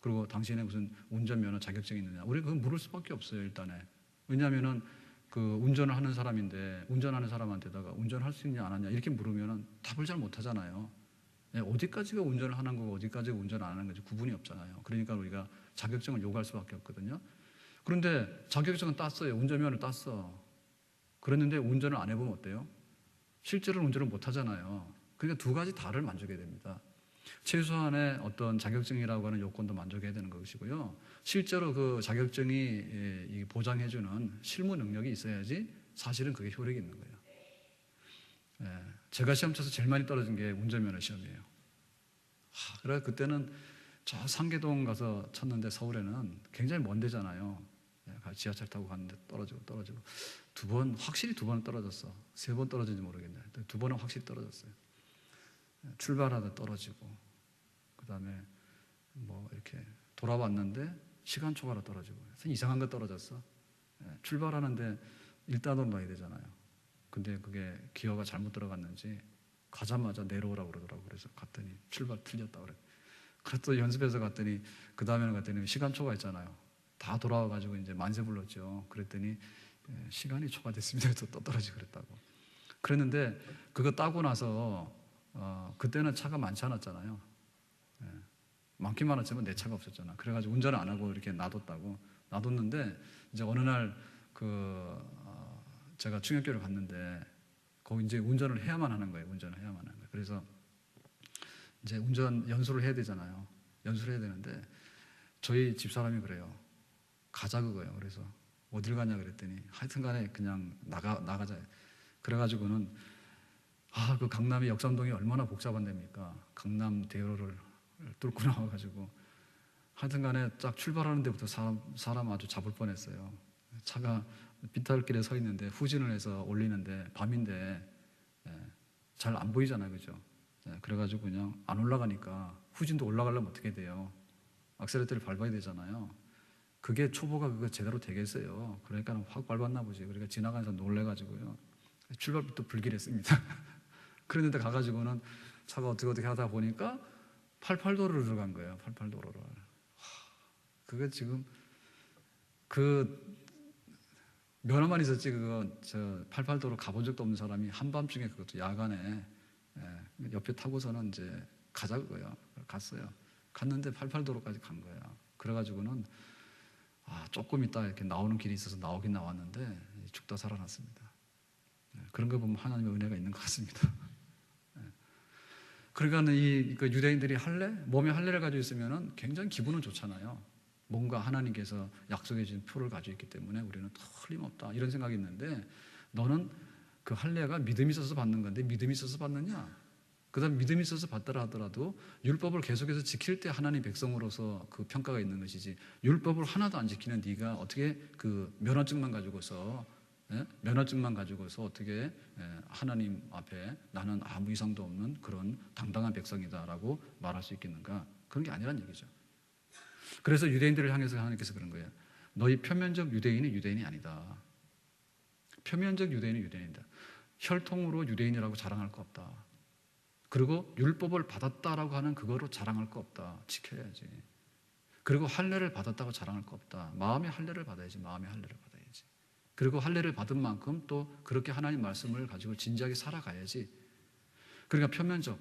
그리고 당신의 무슨 운전면허 자격증이 있느냐, 우리가 그건 물을 수밖에 없어요. 일단에. 왜냐하면은 그 운전을 하는 사람인데 운전하는 사람한테다가 운전할 수 있냐 안 하냐 이렇게 물으면은 답을 잘 못하잖아요. 어디까지가 운전을 하는 거고 어디까지가 운전 안 하는 건지 구분이 없잖아요. 그러니까 우리가 자격증을 요구할 수밖에 없거든요. 그런데 자격증은 땄어요. 운전면허를 땄어. 그랬는데 운전을 안 해보면 어때요? 실제로는 운전을 못 하잖아요. 그러니까 두 가지 다를 만족해야 됩니다. 최소한의 어떤 자격증이라고 하는 요건도 만족해야 되는 것이고요. 실제로 그 자격증이 보장해주는 실무 능력이 있어야지 사실은 그게 효력이 있는 거예요. 제가 시험 쳐서 제일 많이 떨어진 게 운전면허 시험이에요. 그래 그때는 저 상계동 가서 쳤는데 서울에는 굉장히 먼 데잖아요. 지하철 타고 갔는데 떨어지고 두 번, 확실히 두 번은 떨어졌어. 세 번 떨어진지 모르겠네. 두 번은 확실히 떨어졌어요. 출발하다 떨어지고, 그 다음에 뭐 이렇게 돌아왔는데 시간 초과로 떨어지고, 이상한 거 떨어졌어. 출발하는데 1단원 놔야 되잖아요. 근데 그게 기어가 잘못 들어갔는지 가자마자 내려오라고 그러더라고. 그래서 갔더니 출발 틀렸다고 그래. 그래서 또 연습해서 갔더니 그 다음에는 갔더니 시간 초과했잖아요. 다 돌아와가지고 이제 만세 불렀죠. 그랬더니 시간이 초과됐습니다. 또 떨어지고 그랬다고. 그랬는데 그거 따고 나서 그때는 차가 많지 않았잖아요. 많긴 많았지만 내 차가 없었잖아. 그래가지고 운전을 안 하고 이렇게 놔뒀다고. 놔뒀는데 이제 어느 날 제가 중학교를 갔는데 거기 이제 운전을 해야만 하는 거예요. 운전을 해야만 하는 거예요. 그래서 이제 운전 연수를 해야 되잖아요. 연수를 해야 되는데 저희 집사람이 그래요. 가자 그거예요. 그래서 어딜 가냐 그랬더니 하여튼간에 그냥 나가자. 그래가지고는 그 강남의 역삼동이 얼마나 복잡한 데입니까? 강남 대로를 뚫고 나와가지고 하여튼간에 딱 출발하는 데부터 사람 아주 잡을 뻔했어요. 차가 빈탈길에 서 있는데 후진을 해서 올리는데 밤인데 잘 안 보이잖아요, 그죠? 그래가지고 그냥 안 올라가니까 후진도 올라가려면 어떻게 돼요? 악셀레터를 밟아야 되잖아요. 그게 초보가 그거 제대로 되겠어요. 그러니까 확 밟았나 보지. 그러니까 지나가면서 놀래가지고요. 출발부터 불길했습니다. 그런데 가가지고는 차가 어떻게 하다 보니까 88도로를 들어간 거예요. 88도로를. 그게 지금 면허만 있었지 그거 88도로 가본 적도 없는 사람이 한밤중에 그것도 야간에 옆에 타고서는 이제 가자 그거예요. 갔어요. 갔는데 88도로까지 간 거예요. 그래가지고는 조금 있다 이렇게 나오는 길이 있어서 나오긴 나왔는데 죽다 살아났습니다. 그런 거 보면 하나님의 은혜가 있는 것 같습니다. 그러니까 그 유대인들이 몸에 할례를 가지고 있으면은 굉장히 기분은 좋잖아요. 뭔가 하나님께서 약속해 주신 표를 가지고 있기 때문에 우리는 틀림없다 이런 생각이 있는데, 너는 그 할례가 믿음이 있어서 받는 건데 믿음이 있어서 받느냐? 그다음 믿음이 있어서 받더라 하더라도 율법을 계속해서 지킬 때 하나님 백성으로서 그 평가가 있는 것이지, 율법을 하나도 안 지키는 네가 어떻게 그 면허증만 가지고서 어떻게 하나님 앞에 나는 아무 이상도 없는 그런 당당한 백성이다라고 말할 수 있겠는가? 그런 게 아니란 얘기죠. 그래서 유대인들을 향해서 하나님께서 그런 거예요. 너희 표면적 유대인은 유대인이 아니다. 표면적 유대인은 유대인이다. 혈통으로 유대인이라고 자랑할 거 없다. 그리고 율법을 받았다라고 하는 그거로 자랑할 거 없다. 지켜야지. 그리고 할례를 받았다고 자랑할 거 없다. 마음의 할례를 받아야지. 마음의 할례를 받아야지. 그리고 할례를 받은 만큼 또 그렇게 하나님 말씀을 가지고 진지하게 살아가야지. 그러니까 표면적,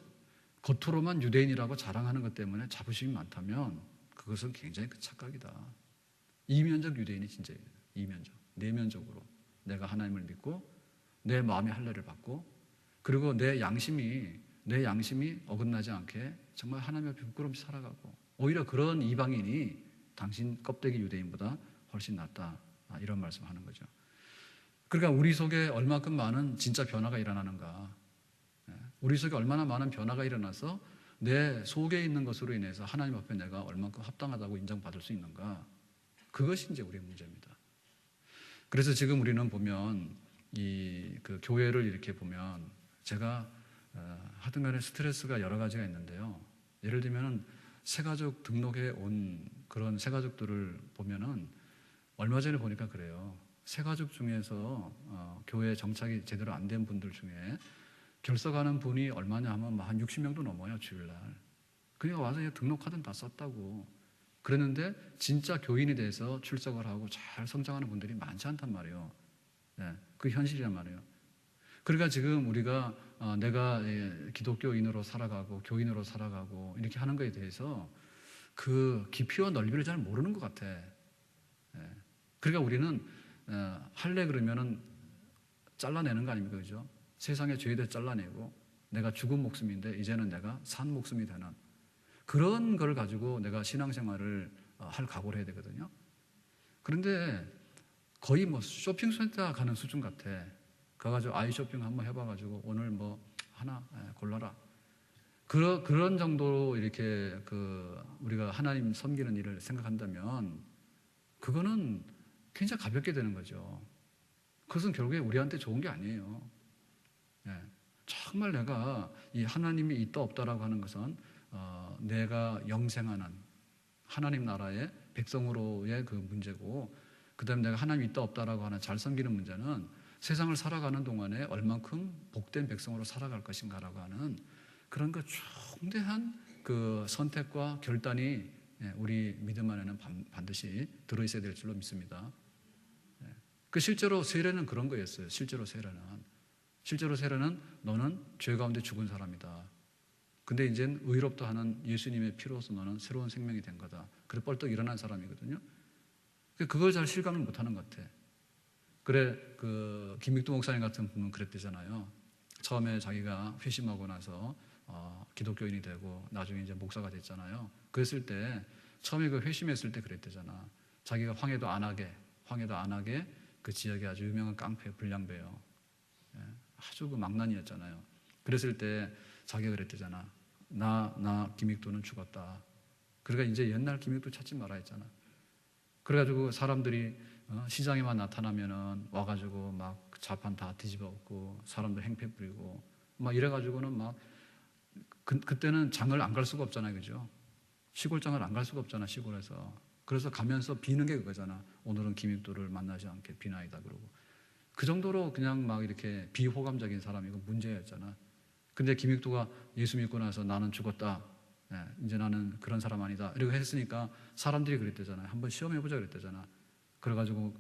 겉으로만 유대인이라고 자랑하는 것 때문에 자부심이 많다면 그것은 굉장히 큰 착각이다. 이면적 유대인이 진짜예요. 이면적. 내면적으로 내가 하나님을 믿고 내 마음의 할례를 받고, 그리고 내 양심이 어긋나지 않게 정말 하나님 앞에 부끄럼 없이 살아가고, 오히려 그런 이방인이 당신 껍데기 유대인보다 훨씬 낫다. 이런 말씀하는 거죠. 그러니까 우리 속에 얼마큼 많은 진짜 변화가 일어나는가, 우리 속에 얼마나 많은 변화가 일어나서 내 속에 있는 것으로 인해서 하나님 앞에 내가 얼만큼 합당하다고 인정받을 수 있는가? 그것이 이제 우리의 문제입니다. 그래서 지금 우리는 보면 그 교회를 이렇게 보면 제가 하여튼 간에 스트레스가 여러 가지가 있는데요. 예를 들면 새가족 등록해 온 그런 새가족들을 보면은 얼마 전에 보니까 그래요. 새가족 중에서 교회 정착이 제대로 안 된 분들 중에 결석하는 분이 얼마냐 하면 한 60명도 넘어요, 주일날. 그러니까 와서 등록카드는 다 썼다고. 그랬는데 진짜 교인이 돼서 출석을 하고 잘 성장하는 분들이 많지 않단 말이에요. 네, 그 현실이란 말이에요. 그러니까 지금 우리가 내가 기독교인으로 살아가고 교인으로 살아가고 이렇게 하는 것에 대해서 그 깊이와 넓이를 잘 모르는 것 같아. 그러니까 우리는 할래 그러면은 잘라내는 거 아닙니까, 그죠? 세상의 죄들 잘라내고 내가 죽은 목숨인데 이제는 내가 산 목숨이 되는 그런 걸 가지고 내가 신앙생활을 할 각오를 해야 되거든요. 그런데 거의 뭐 쇼핑센터 가는 수준 같아. 가가지고 아이 쇼핑 한번 해봐가지고 오늘 뭐 하나 골라라. 그런 정도로 이렇게 우리가 하나님 섬기는 일을 생각한다면 그거는 굉장히 가볍게 되는 거죠. 그것은 결국에 우리한테 좋은 게 아니에요. 정말 내가 이 하나님이 있다 없다라고 하는 것은 내가 영생하는 하나님 나라의 백성으로의 그 문제고, 그 다음에 내가 하나님 있다 없다라고 하는 잘 섬기는 문제는 세상을 살아가는 동안에 얼만큼 복된 백성으로 살아갈 것인가라고 하는 그런 그 중대한 그 선택과 결단이 우리 믿음 안에는 반드시 들어있어야 될 줄로 믿습니다. 그 실제로 세례는 그런 거였어요. 실제로 세례는 너는 죄 가운데 죽은 사람이다. 근데 이젠 의롭다 하는 예수님의 피로서 너는 새로운 생명이 된 거다. 그래 벌떡 일어난 사람이거든요. 그걸 잘 실감을 못하는 것 같아. 그래 김익두 목사님 같은 분은 그랬대잖아요. 처음에 자기가 회심하고 나서 기독교인이 되고 나중에 이제 목사가 됐잖아요. 그랬을 때 처음에 그 회심했을 때 그랬대잖아. 자기가 황해도 안하게 그 지역에 아주 유명한 깡패 불량배요. 아주 그 망난이었잖아요. 그랬을 때 자기가 그랬대잖아. 나 김익두는 죽었다. 그러니까 이제 옛날 김익두 찾지 마라 했잖아. 그래가지고 사람들이 시장에만 나타나면은 와가지고 막 자판 다 뒤집어 엎고 사람들 행패 부리고 막 이래가지고는 막 그때는 장을 안 갈 수가 없잖아요, 그죠? 시골장을 안 갈 수가 없잖아, 시골에서. 그래서 가면서 비는 게 그거잖아. 오늘은 김익두를 만나지 않게 비나이다 그러고. 그 정도로 그냥 막 이렇게 비호감적인 사람이고 문제였잖아. 근데 김익두가 예수 믿고 나서 나는 죽었다. 이제 나는 그런 사람 아니다. 이렇게 했으니까 사람들이 그랬대잖아요. 한번 시험해보자 그랬대잖아. 그래가지고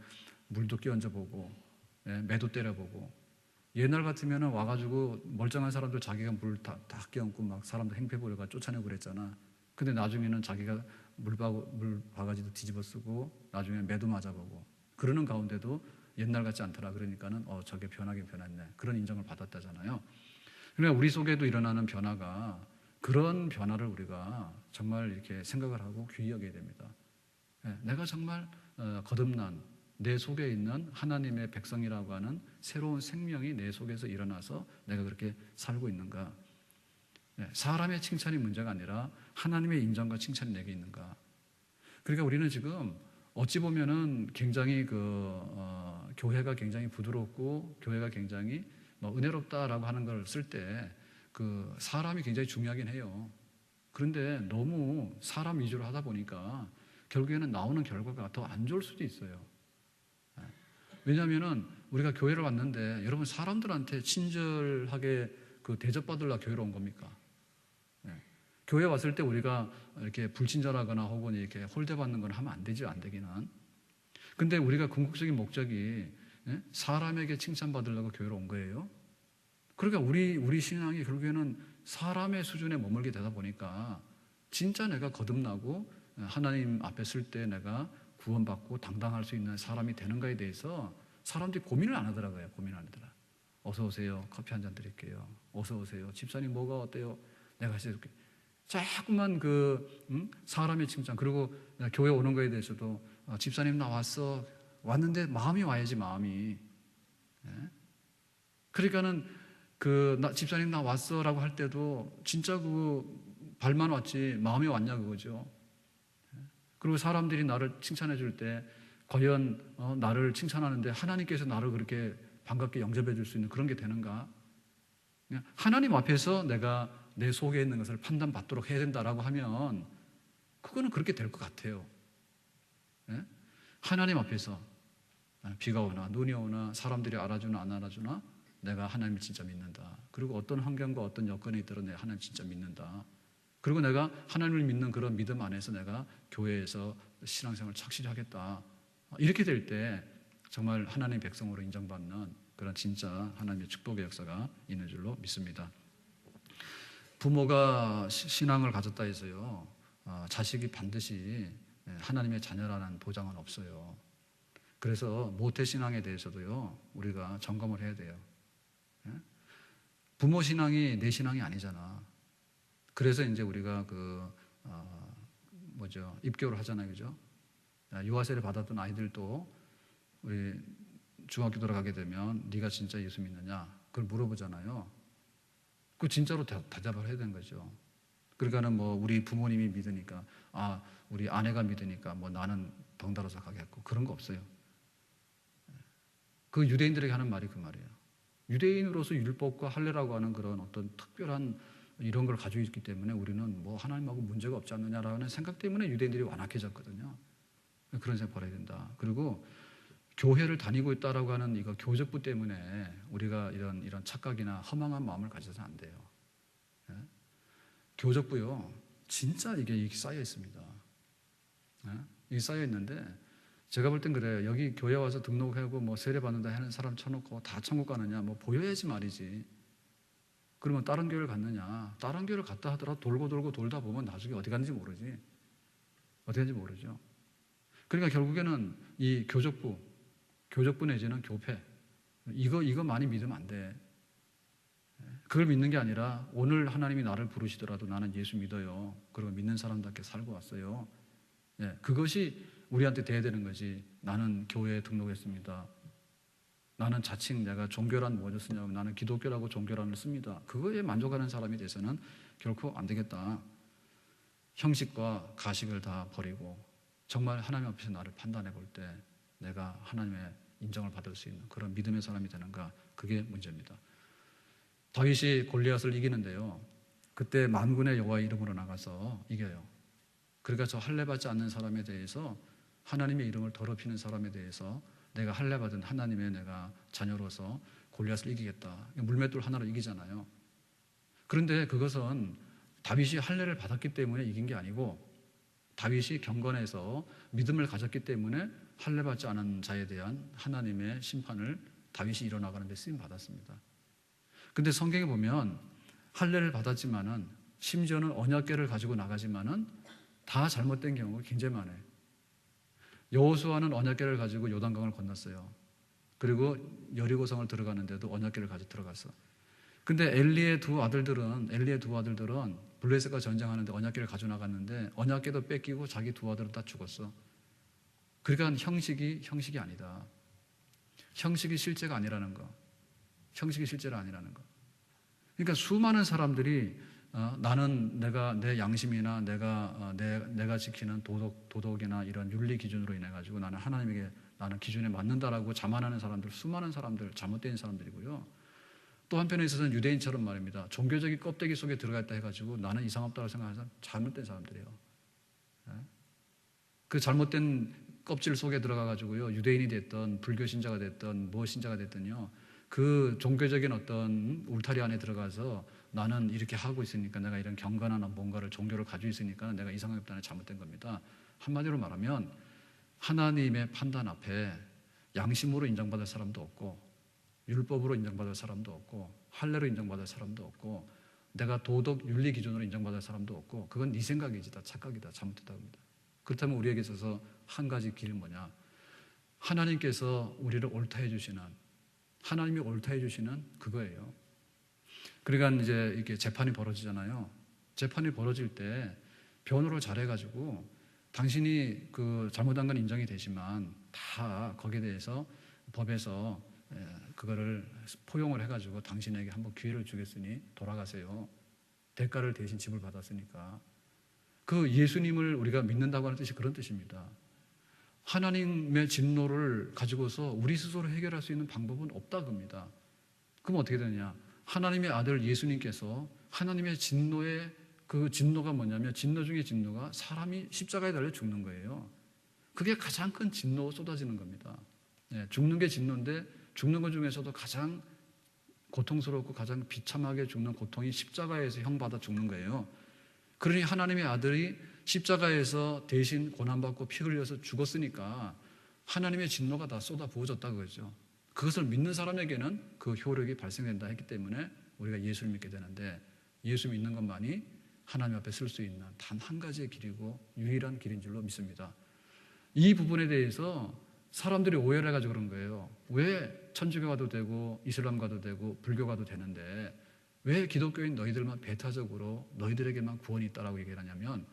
물도 끼얹어보고, 매도 때려보고. 옛날 같으면 와가지고 멀쩡한 사람들 자기가 물 다 끼얹고 막 사람들 행패 부려가 쫓아내고 그랬잖아. 근데 나중에는 자기가 물 바가지도 뒤집어 쓰고 나중에 매도 맞아보고 그러는 가운데도 옛날 같지 않더라. 그러니까는 저게 변하긴 변했네. 그런 인정을 받았다잖아요. 그러니까 우리 속에도 일어나는 변화가 그런 변화를 우리가 정말 이렇게 생각을 하고 귀히 여겨야 됩니다. 내가 정말 거듭난 내 속에 있는 하나님의 백성이라고 하는 새로운 생명이 내 속에서 일어나서 내가 그렇게 살고 있는가? 사람의 칭찬이 문제가 아니라 하나님의 인정과 칭찬이 내게 있는가? 그러니까 우리는 지금 어찌 보면은 굉장히 교회가 굉장히 부드럽고 교회가 굉장히 은혜롭다라고 하는 걸 쓸 때 사람이 굉장히 중요하긴 해요. 그런데 너무 사람 위주로 하다 보니까 결국에는 나오는 결과가 더 안 좋을 수도 있어요. 왜냐하면은 우리가 교회를 왔는데 여러분 사람들한테 친절하게 대접받으려고 교회로 온 겁니까? 교회 왔을 때 우리가 이렇게 불친절하거나 혹은 이렇게 홀대받는 건 하면 안 되죠, 안 되기는. 근데 우리가 궁극적인 목적이 사람에게 칭찬받으려고 교회로 온 거예요. 그러니까 우리 신앙이 결국에는 사람의 수준에 머물게 되다 보니까 진짜 내가 거듭나고 하나님 앞에 쓸 때 내가 구원받고 당당할 수 있는 사람이 되는가에 대해서 사람들이 고민을 안 하더라고요. 고민 안 하더라. 어서 오세요. 커피 한 잔 드릴게요. 어서 오세요. 집사님 뭐가 어때요? 내가 해줄게. 자꾸만 사람의 칭찬, 그리고 교회 오는 거에 대해서도 집사님 나 왔어. 왔는데 마음이 와야지, 마음이. 그러니까는 집사님 나 왔어라고 할 때도 진짜 발만 왔지 마음이 왔냐 그거죠. 그리고 사람들이 나를 칭찬해 줄 때 과연 나를 칭찬하는데 하나님께서 나를 그렇게 반갑게 영접해 줄 수 있는 그런 게 되는가? 그냥 하나님 앞에서 내가 내 속에 있는 것을 판단받도록 해야 된다라고 하면 그거는 그렇게 될 것 같아요. 예? 하나님 앞에서 비가 오나 눈이 오나 사람들이 알아주나 안 알아주나 내가 하나님을 진짜 믿는다. 그리고 어떤 환경과 어떤 여건이 있더라도 내가 하나님 진짜 믿는다. 그리고 내가 하나님을 믿는 그런 믿음 안에서 내가 교회에서 신앙생활을 착실히 하겠다. 이렇게 될 때 정말 하나님의 백성으로 인정받는 그런 진짜 하나님의 축복의 역사가 있는 줄로 믿습니다. 부모가 신앙을 가졌다 해서요, 자식이 반드시 하나님의 자녀라는 보장은 없어요. 그래서 모태신앙에 대해서도요, 우리가 점검을 해야 돼요. 부모 신앙이 내 신앙이 아니잖아. 그래서 이제 우리가 입교를 하잖아요, 그죠? 유아세를 받았던 아이들도 우리 중학교 들어가게 되면 네가 진짜 예수 믿느냐? 그걸 물어보잖아요. 그 진짜로 대답을 해야 되는 거죠. 그러니까는 뭐 우리 부모님이 믿으니까, 우리 아내가 믿으니까 뭐 나는 덩달아서 가겠고 그런 거 없어요. 그 유대인들에게 하는 말이 그 말이에요. 유대인으로서 율법과 할례라고 하는 그런 어떤 특별한 이런 걸 가지고 있기 때문에 우리는 뭐 하나님하고 문제가 없지 않느냐라는 생각 때문에 유대인들이 완악해졌거든요. 그런 생각 버려야 된다. 그리고 교회를 다니고 있다라고 하는 이거 교적부 때문에 우리가 이런 착각이나 허망한 마음을 가져서는 안 돼요. 예? 교적부요, 진짜 이게 쌓여 있습니다. 예? 이게 쌓여 있는데 제가 볼 땐 그래요. 여기 교회 와서 등록하고 뭐 세례 받는다 하는 사람 쳐놓고 다 천국 가느냐, 뭐 보여야지 말이지. 그러면 다른 교회를 갔느냐? 다른 교회를 갔다 하더라도 돌고 돌다 보면 나중에 어디 갔는지 모르지. 어디 갔는지 모르죠. 그러니까 결국에는 이 교적부 내지는 교패, 이거 많이 믿으면 안 돼. 그걸 믿는 게 아니라 오늘 하나님이 나를 부르시더라도 나는 예수 믿어요. 그리고 믿는 사람답게 살고 왔어요. 그것이 우리한테 돼야 되는 거지. 나는 교회에 등록했습니다. 나는 자칭 내가 종교란 뭐를 쓰냐면 나는 기독교라고 종교란을 씁니다. 그거에 만족하는 사람이 돼서는 결코 안 되겠다. 형식과 가식을 다 버리고 정말 하나님 앞에서 나를 판단해 볼 때 내가 하나님의 인정을 받을 수 있는 그런 믿음의 사람이 되는가, 그게 문제입니다. 다윗이 골리앗을 이기는데요, 그때 만군의 여호와 이름으로 나가서 이겨요. 그러니까 저 할례받지 않는 사람에 대해서, 하나님의 이름을 더럽히는 사람에 대해서 내가 할례받은 하나님의 내가 자녀로서 골리앗을 이기겠다. 물맷돌 하나로 이기잖아요. 그런데 그것은 다윗이 할례를 받았기 때문에 이긴 게 아니고 다윗이 경건해서 믿음을 가졌기 때문에 할례받지 않은 자에 대한 하나님의 심판을 다윗이 일어나가는 데 쓰임 받았습니다. 근데 성경에 보면 할례를 받았지만은 심지어는 언약궤를 가지고 나가지만은 다 잘못된 경우가 굉장히 많아요. 여호수아는 언약궤를 가지고 요단강을 건넜어요. 그리고 여리고성을 들어가는데도 언약궤를 가지고 들어갔어. 근데 엘리의 두 아들들은 블레셋과 전쟁하는데 언약궤를 가지고 나갔는데 언약궤도 뺏기고 자기 두 아들은 다 죽었어. 그러니까 형식이 아니다. 형식이 실제가 아니라는 거. 형식이 실제가 아니라는 거. 그러니까 수많은 사람들이 나는 내 양심이나 내가 지키는 도덕이나 이런 윤리 기준으로 인해 가지고 나는 하나님에게 나는 기준에 맞는다라고 자만하는 사람들, 수많은 사람들, 잘못된 사람들이고요. 또 한편에 있어서는 유대인처럼 말입니다. 종교적인 껍데기 속에 들어가 있다 해가지고 나는 이상 없다고 생각하는 사람, 잘못된 사람들이에요. 그 잘못된 껍질 속에 들어가가지고요, 유대인이 됐던 불교 신자가 됐던 뭐 신자가 됐던요, 그 종교적인 어떤 울타리 안에 들어가서 나는 이렇게 하고 있으니까 내가 이런 경건한 뭔가를 종교를 가지고 있으니까 내가 이상하게 없다는 잘못된 겁니다. 한마디로 말하면 하나님의 판단 앞에 양심으로 인정받을 사람도 없고 율법으로 인정받을 사람도 없고 할례로 인정받을 사람도 없고 내가 도덕 윤리 기준으로 인정받을 사람도 없고 그건 네 생각이지, 다 착각이다, 잘못됐다 합니다. 그렇다면 우리에게 있어서 한 가지 길은 뭐냐? 하나님께서 우리를 옳다 해주시는, 하나님이 옳다 해주시는 그거예요. 그러니까 이제 이렇게 재판이 벌어지잖아요. 재판이 벌어질 때 변호를 잘해가지고 당신이 그 잘못한 건 인정이 되지만 다 거기에 대해서 법에서 그거를 포용을 해가지고 당신에게 한번 기회를 주겠으니 돌아가세요. 대가를 대신 지불받았으니까. 그 예수님을 우리가 믿는다고 하는 뜻이 그런 뜻입니다. 하나님의 진노를 가지고서 우리 스스로 해결할 수 있는 방법은 없다 겁니다. 그럼 어떻게 되느냐? 하나님의 아들 예수님께서 하나님의 진노의 그 진노가 뭐냐면, 진노 중에 진노가 사람이 십자가에 달려 죽는 거예요. 그게 가장 큰 진노가 쏟아지는 겁니다. 죽는 게 진노인데, 죽는 것 중에서도 가장 고통스럽고 가장 비참하게 죽는 고통이 십자가에서 형 받아 죽는 거예요. 그러니 하나님의 아들이 십자가에서 대신 고난받고 피 흘려서 죽었으니까 하나님의 진노가 다 쏟아 부어졌다 그거죠. 그것을 믿는 사람에게는 그 효력이 발생된다 했기 때문에 우리가 예수를 믿게 되는데, 예수 믿는 것만이 하나님 앞에 설 수 있는 단 한 가지의 길이고 유일한 길인 줄로 믿습니다. 이 부분에 대해서 사람들이 오해를 해가지고 그런 거예요. 왜 천주교 가도 되고 이슬람 가도 되고 불교 가도 되는데 왜 기독교인 너희들만 배타적으로 너희들에게만 구원이 있다라고 얘기를 하냐면,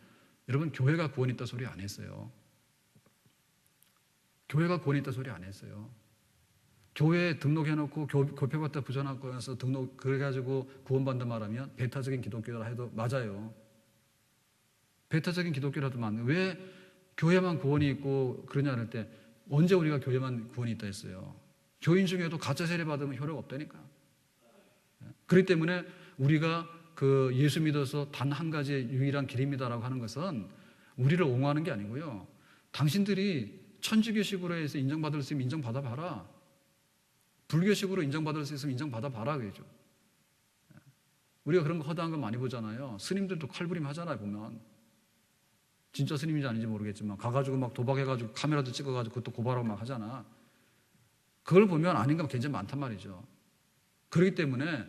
여러분, 교회가 구원이 있다 소리 안 했어요. 교회가 구원이 있다 소리 안 했어요. 교회에 등록해놓고 교표 갖다 붙여놓고 해서 등록 그래가지고 구원받는다 말하면 배타적인 기독교라 해도 맞아요. 배타적인 기독교라도 맞네. 왜 교회만 구원이 있고 그러냐 할 때, 언제 우리가 교회만 구원이 있다 했어요? 교인 중에도 가짜 세례 받으면 효력 없다니까. 그렇기 때문에 우리가 그 예수 믿어서 단 한 가지의 유일한 길입니다라고 하는 것은 우리를 옹호하는 게 아니고요. 당신들이 천주교식으로 해서 인정받을 수 있으면 인정받아 봐라. 불교식으로 인정받을 수 있으면 인정받아 봐라 그죠. 우리가 그런 거 허다한 거 많이 보잖아요. 스님들도 칼부림 하잖아요, 보면. 진짜 스님인지 아닌지 모르겠지만 가가지고 막 도박해가지고 카메라도 찍어가지고 그것도 고발하고 막 하잖아. 그걸 보면 아닌 거 굉장히 많단 말이죠. 그렇기 때문에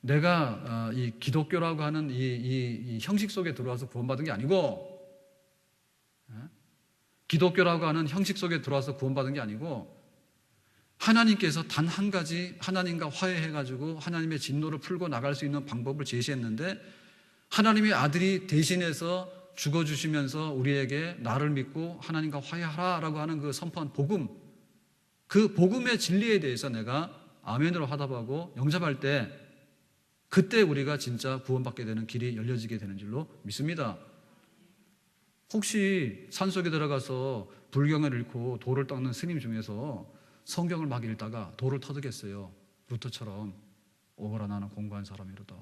내가 이 기독교라고 하는 이 형식 속에 들어와서 구원받은 게 아니고, 기독교라고 하는 형식 속에 들어와서 구원받은 게 아니고, 하나님께서 단 한 가지 하나님과 화해해가지고 하나님의 진노를 풀고 나갈 수 있는 방법을 제시했는데, 하나님의 아들이 대신해서 죽어주시면서 우리에게 나를 믿고 하나님과 화해하라라고 하는 그 선포한 복음, 그 복음의 진리에 대해서 내가 아멘으로 화답하고 영접할 때, 그때 우리가 진짜 구원받게 되는 길이 열려지게 되는 줄로 믿습니다. 혹시 산속에 들어가서 불경을 읽고 돌을 닦는 스님 중에서 성경을 막 읽다가 돌을 터득했어요. 루터처럼. 오거라 나는 공고한 사람이로다.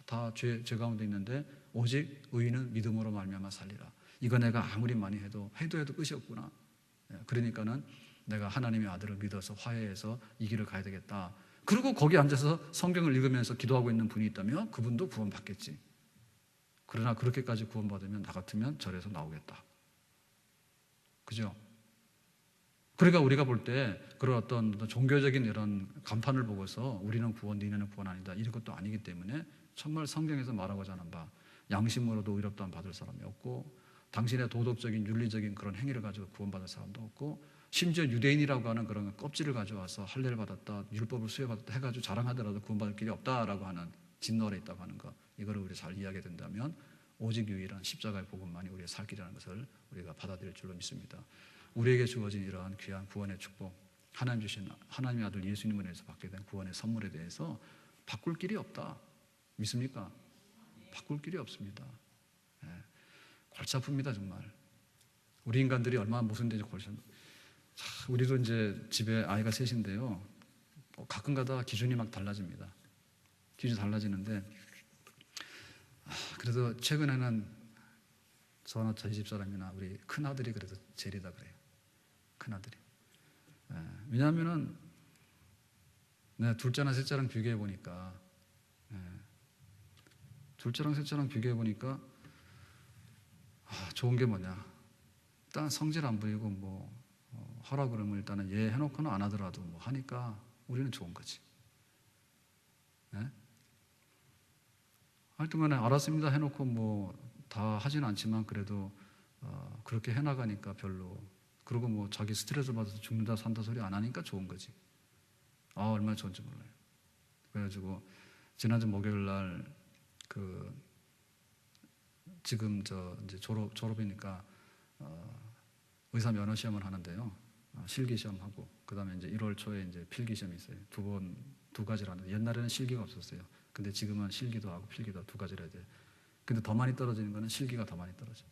다 죄 가운데 있는데 오직 의인은 믿음으로 말미암아 살리라. 이거 내가 아무리 많이 해도 끝이 없구나. 그러니까는 내가 하나님의 아들을 믿어서 화해해서 이 길을 가야 되겠다. 그리고 거기 앉아서 성경을 읽으면서 기도하고 있는 분이 있다면 그분도 구원받겠지. 그러나 그렇게까지 구원받으면 나 같으면 절에서 나오겠다. 그죠? 그러니까 우리가 볼 때 그런 어떤 종교적인 이런 간판을 보고서 우리는 구원, 니네는 구원 아니다, 이런 것도 아니기 때문에 정말 성경에서 말하고자 하는 바, 양심으로도 의롭다함 받을 사람이 없고, 당신의 도덕적인 윤리적인 그런 행위를 가지고 구원받을 사람도 없고, 심지어 유대인이라고 하는 그런 껍질을 가져와서 할례를 받았다, 율법을 수여받았다 해가지고 자랑하더라도 구원받을 길이 없다라고 하는 진노에 있다고 하는 것, 이거를 우리 잘 이해하게 된다면 오직 유일한 십자가의 복음만이 우리의 살 길이라는 것을 우리가 받아들일 줄로 믿습니다. 우리에게 주어진 이러한 귀한 구원의 축복, 하나님 주신 하나님의 아들 예수님을 위해서 받게 된 구원의 선물에 대해서 바꿀 길이 없다. 믿습니까? 바꿀 길이 없습니다. 골치 아픕니다, 정말. 우리 인간들이 얼마나 모순되지 골치 아픕니다. 우리도 이제 집에 아이가 셋인데요. 가끔 가다 기준이 막 달라집니다. 기준이 달라지는데, 그래도 최근에는 저나 저희 집사람이나 우리 큰아들이 그래도 제일이다 그래요. 큰아들이. 왜냐하면은 둘째나 셋째랑 비교해 보니까, 둘째랑 셋째랑 비교해 보니까 좋은 게 뭐냐, 일단 성질 안 부리고 뭐 하라 그러면 일단은 얘 해놓고는 안 하더라도 뭐 하니까 우리는 좋은 거지. 하여튼간에 알았습니다 해놓고 뭐 다 하지는 않지만 그래도 그렇게 해나가니까 별로, 그리고 뭐 자기 스트레스 받아서 죽는다 산다 소리 안 하니까 좋은 거지. 얼마나 좋은지 몰라요. 그래가지고 지난주 목요일 날 지금 이제 졸업이니까 의사 면허 시험을 하는데요. 실기 시험하고 그다음에 이제 1월 초에 이제 필기 시험이 있어요. 두 가지를 하는데, 옛날에는 실기가 없었어요. 근데 지금은 실기도 하고 필기도 두 가지를 해야 돼요. 근데 더 많이 떨어지는 거는 실기가 더 많이 떨어져.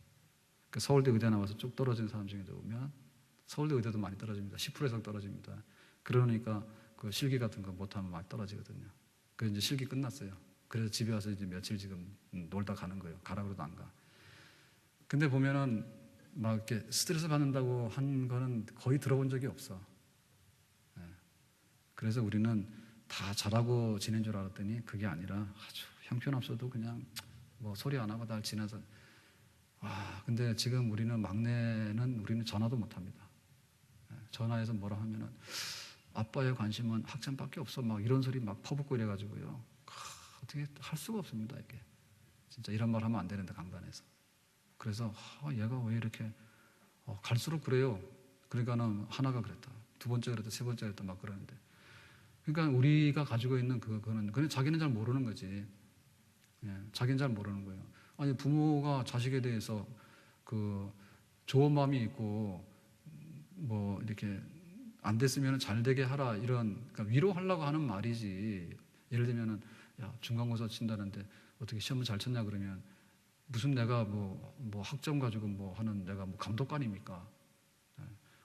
그러니까 서울대 의대 나와서 쭉 떨어지는 사람 중에 보면 서울대 의대도 많이 떨어집니다. 10% 이상 떨어집니다. 그러니까 그 실기 같은 거 못하면 많이 떨어지거든요. 그래서 이제 실기 끝났어요. 그래서 집에 와서 이제 며칠 지금 놀다 가는 거예요. 가라 그래도 안 가. 근데 보면은 막 이렇게 스트레스 받는다고 한 거는 거의 들어본 적이 없어. 예. 그래서 우리는 다 잘하고 지낸 줄 알았더니 그게 아니라 아주 형편없어도 그냥 뭐 소리 안 하고 날 지나서. 근데 지금 우리는 막내는 우리는 전화도 못 합니다. 예. 전화해서 뭐라 하면은 아빠의 관심은 학점밖에 없어. 막 이런 소리 막 퍼붓고 이래가지고요. 어떻게 할 수가 없습니다, 이게. 진짜 이런 말 하면 안 되는데, 강단에서. 그래서, 얘가 왜 이렇게, 갈수록 그래요. 그러니까는 하나가 그랬다. 두 번째 그랬다. 세 번째 그랬다. 막 그러는데. 그러니까 우리가 가지고 있는 그거는, 그냥 자기는 잘 모르는 거지. 예, 자기는 잘 모르는 거예요. 아니, 부모가 자식에 대해서 그 좋은 마음이 있고, 뭐, 이렇게 안 됐으면 잘 되게 하라 이런 그러니까 위로하려고 하는 말이지. 예를 들면은 야 중간고사 친다는데 어떻게 시험을 잘 쳤냐 그러면 무슨 내가 뭐 학점 가지고 뭐 하는 내가 뭐 감독관입니까?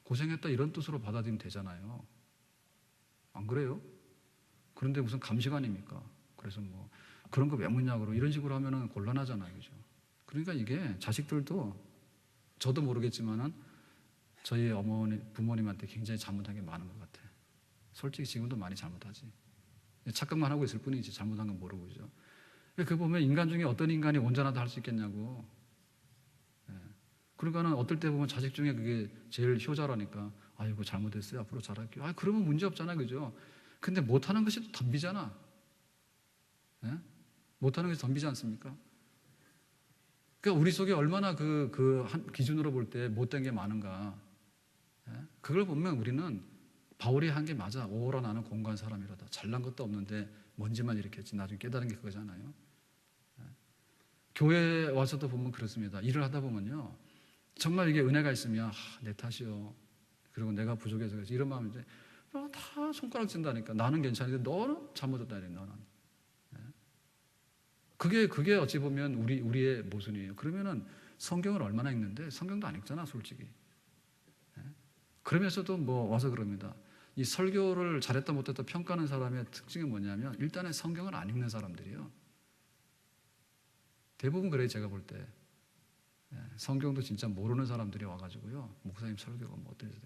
고생했다 이런 뜻으로 받아들이면 되잖아요. 안 그래요? 그런데 무슨 감시관입니까? 그래서 뭐 그런 거 왜 묻냐고 이런 식으로 하면은 곤란하잖아요, 그죠? 그러니까 이게 자식들도 저도 모르겠지만은 저희 어머니, 부모님한테 굉장히 잘못한 게 많은 것 같아요. 솔직히 지금도 많이 잘못하지. 착각만 하고 있을 뿐이지 잘못한 건 모르고 그죠. 그 보면 인간 중에 어떤 인간이 온전하다 할 수 있겠냐고. 예. 그러니까는 어떨 때 보면 자식 중에 그게 제일 효자라니까 아이고 잘못했어요 앞으로 잘할게요. 그러면 문제 없잖아 그죠. 근데 못하는 것이 또 덤비잖아. 예? 못하는 것이 덤비지 않습니까? 그러니까 우리 속에 얼마나 한 기준으로 볼 때 못된 게 많은가. 예? 그걸 보면 우리는 바울이 한 게 맞아. 오호라 나는 공고한 사람이라다. 잘난 것도 없는데 먼지만 일으켰지. 나중에 깨달은 게 그거잖아요. 예? 교회에 와서도 보면 그렇습니다. 일을 하다 보면요. 정말 이게 은혜가 있으면 내 탓이요. 그리고 내가 부족해서 그렇지. 이런 마음인데 다 손가락 찐다니까. 나는 괜찮은데 너는 잘못했다. 너는. 예? 그게 어찌 보면 우리의 모순이에요. 그러면은 성경을 얼마나 읽는데 성경도 안 읽잖아 솔직히. 그러면서도 뭐 와서 그럽니다. 이 설교를 잘했다 못했다 평가하는 사람의 특징이 뭐냐면 일단은 성경을 안 읽는 사람들이요. 대부분 그래요 제가 볼 때. 성경도 진짜 모르는 사람들이 와가지고요. 목사님 설교가 뭐 어떤지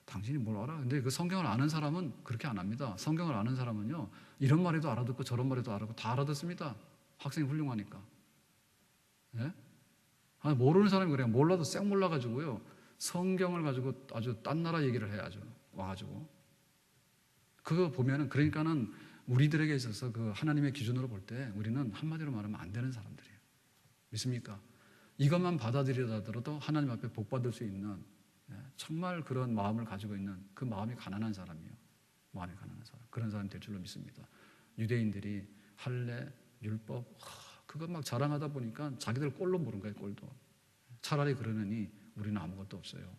당신이 뭘 알아? 근데 그 성경을 아는 사람은 그렇게 안 합니다. 성경을 아는 사람은요. 이런 말에도 알아듣고 저런 말에도 알아듣고 다 알아듣습니다. 학생이 훌륭하니까. 예? 모르는 사람이 그래요. 몰라도 쌩 몰라가지고요. 성경을 가지고 아주 딴 나라 얘기를 해 아주 와가지고 그거 보면은 그러니까는 우리들에게 있어서 그 하나님의 기준으로 볼 때 우리는 한마디로 말하면 안 되는 사람들이에요. 믿습니까? 이것만 받아들이더라도 하나님 앞에 복 받을 수 있는 정말 그런 마음을 가지고 있는 그 마음이 가난한 사람이에요. 마음이 가난한 사람 그런 사람이 될 줄로 믿습니다. 유대인들이 할례, 율법 그거 막 자랑하다 보니까 자기들 꼴로 모른 거예요. 꼴도. 차라리 그러느니 우리는 아무것도 없어요.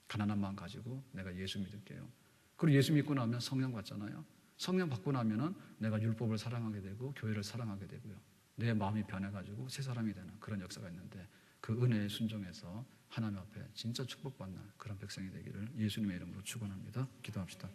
가난한 마음 가지고 내가 예수 믿을게요. 그리고 예수 믿고 나면 성령 받잖아요. 성령 받고 나면은 내가 율법을 사랑하게 되고 교회를 사랑하게 되고요. 내 마음이 변해가지고 새 사람이 되는 그런 역사가 있는데 그 은혜에 순종해서 하나님 앞에 진짜 축복받는 그런 백성이 되기를 예수님의 이름으로 축원합니다. 기도합시다.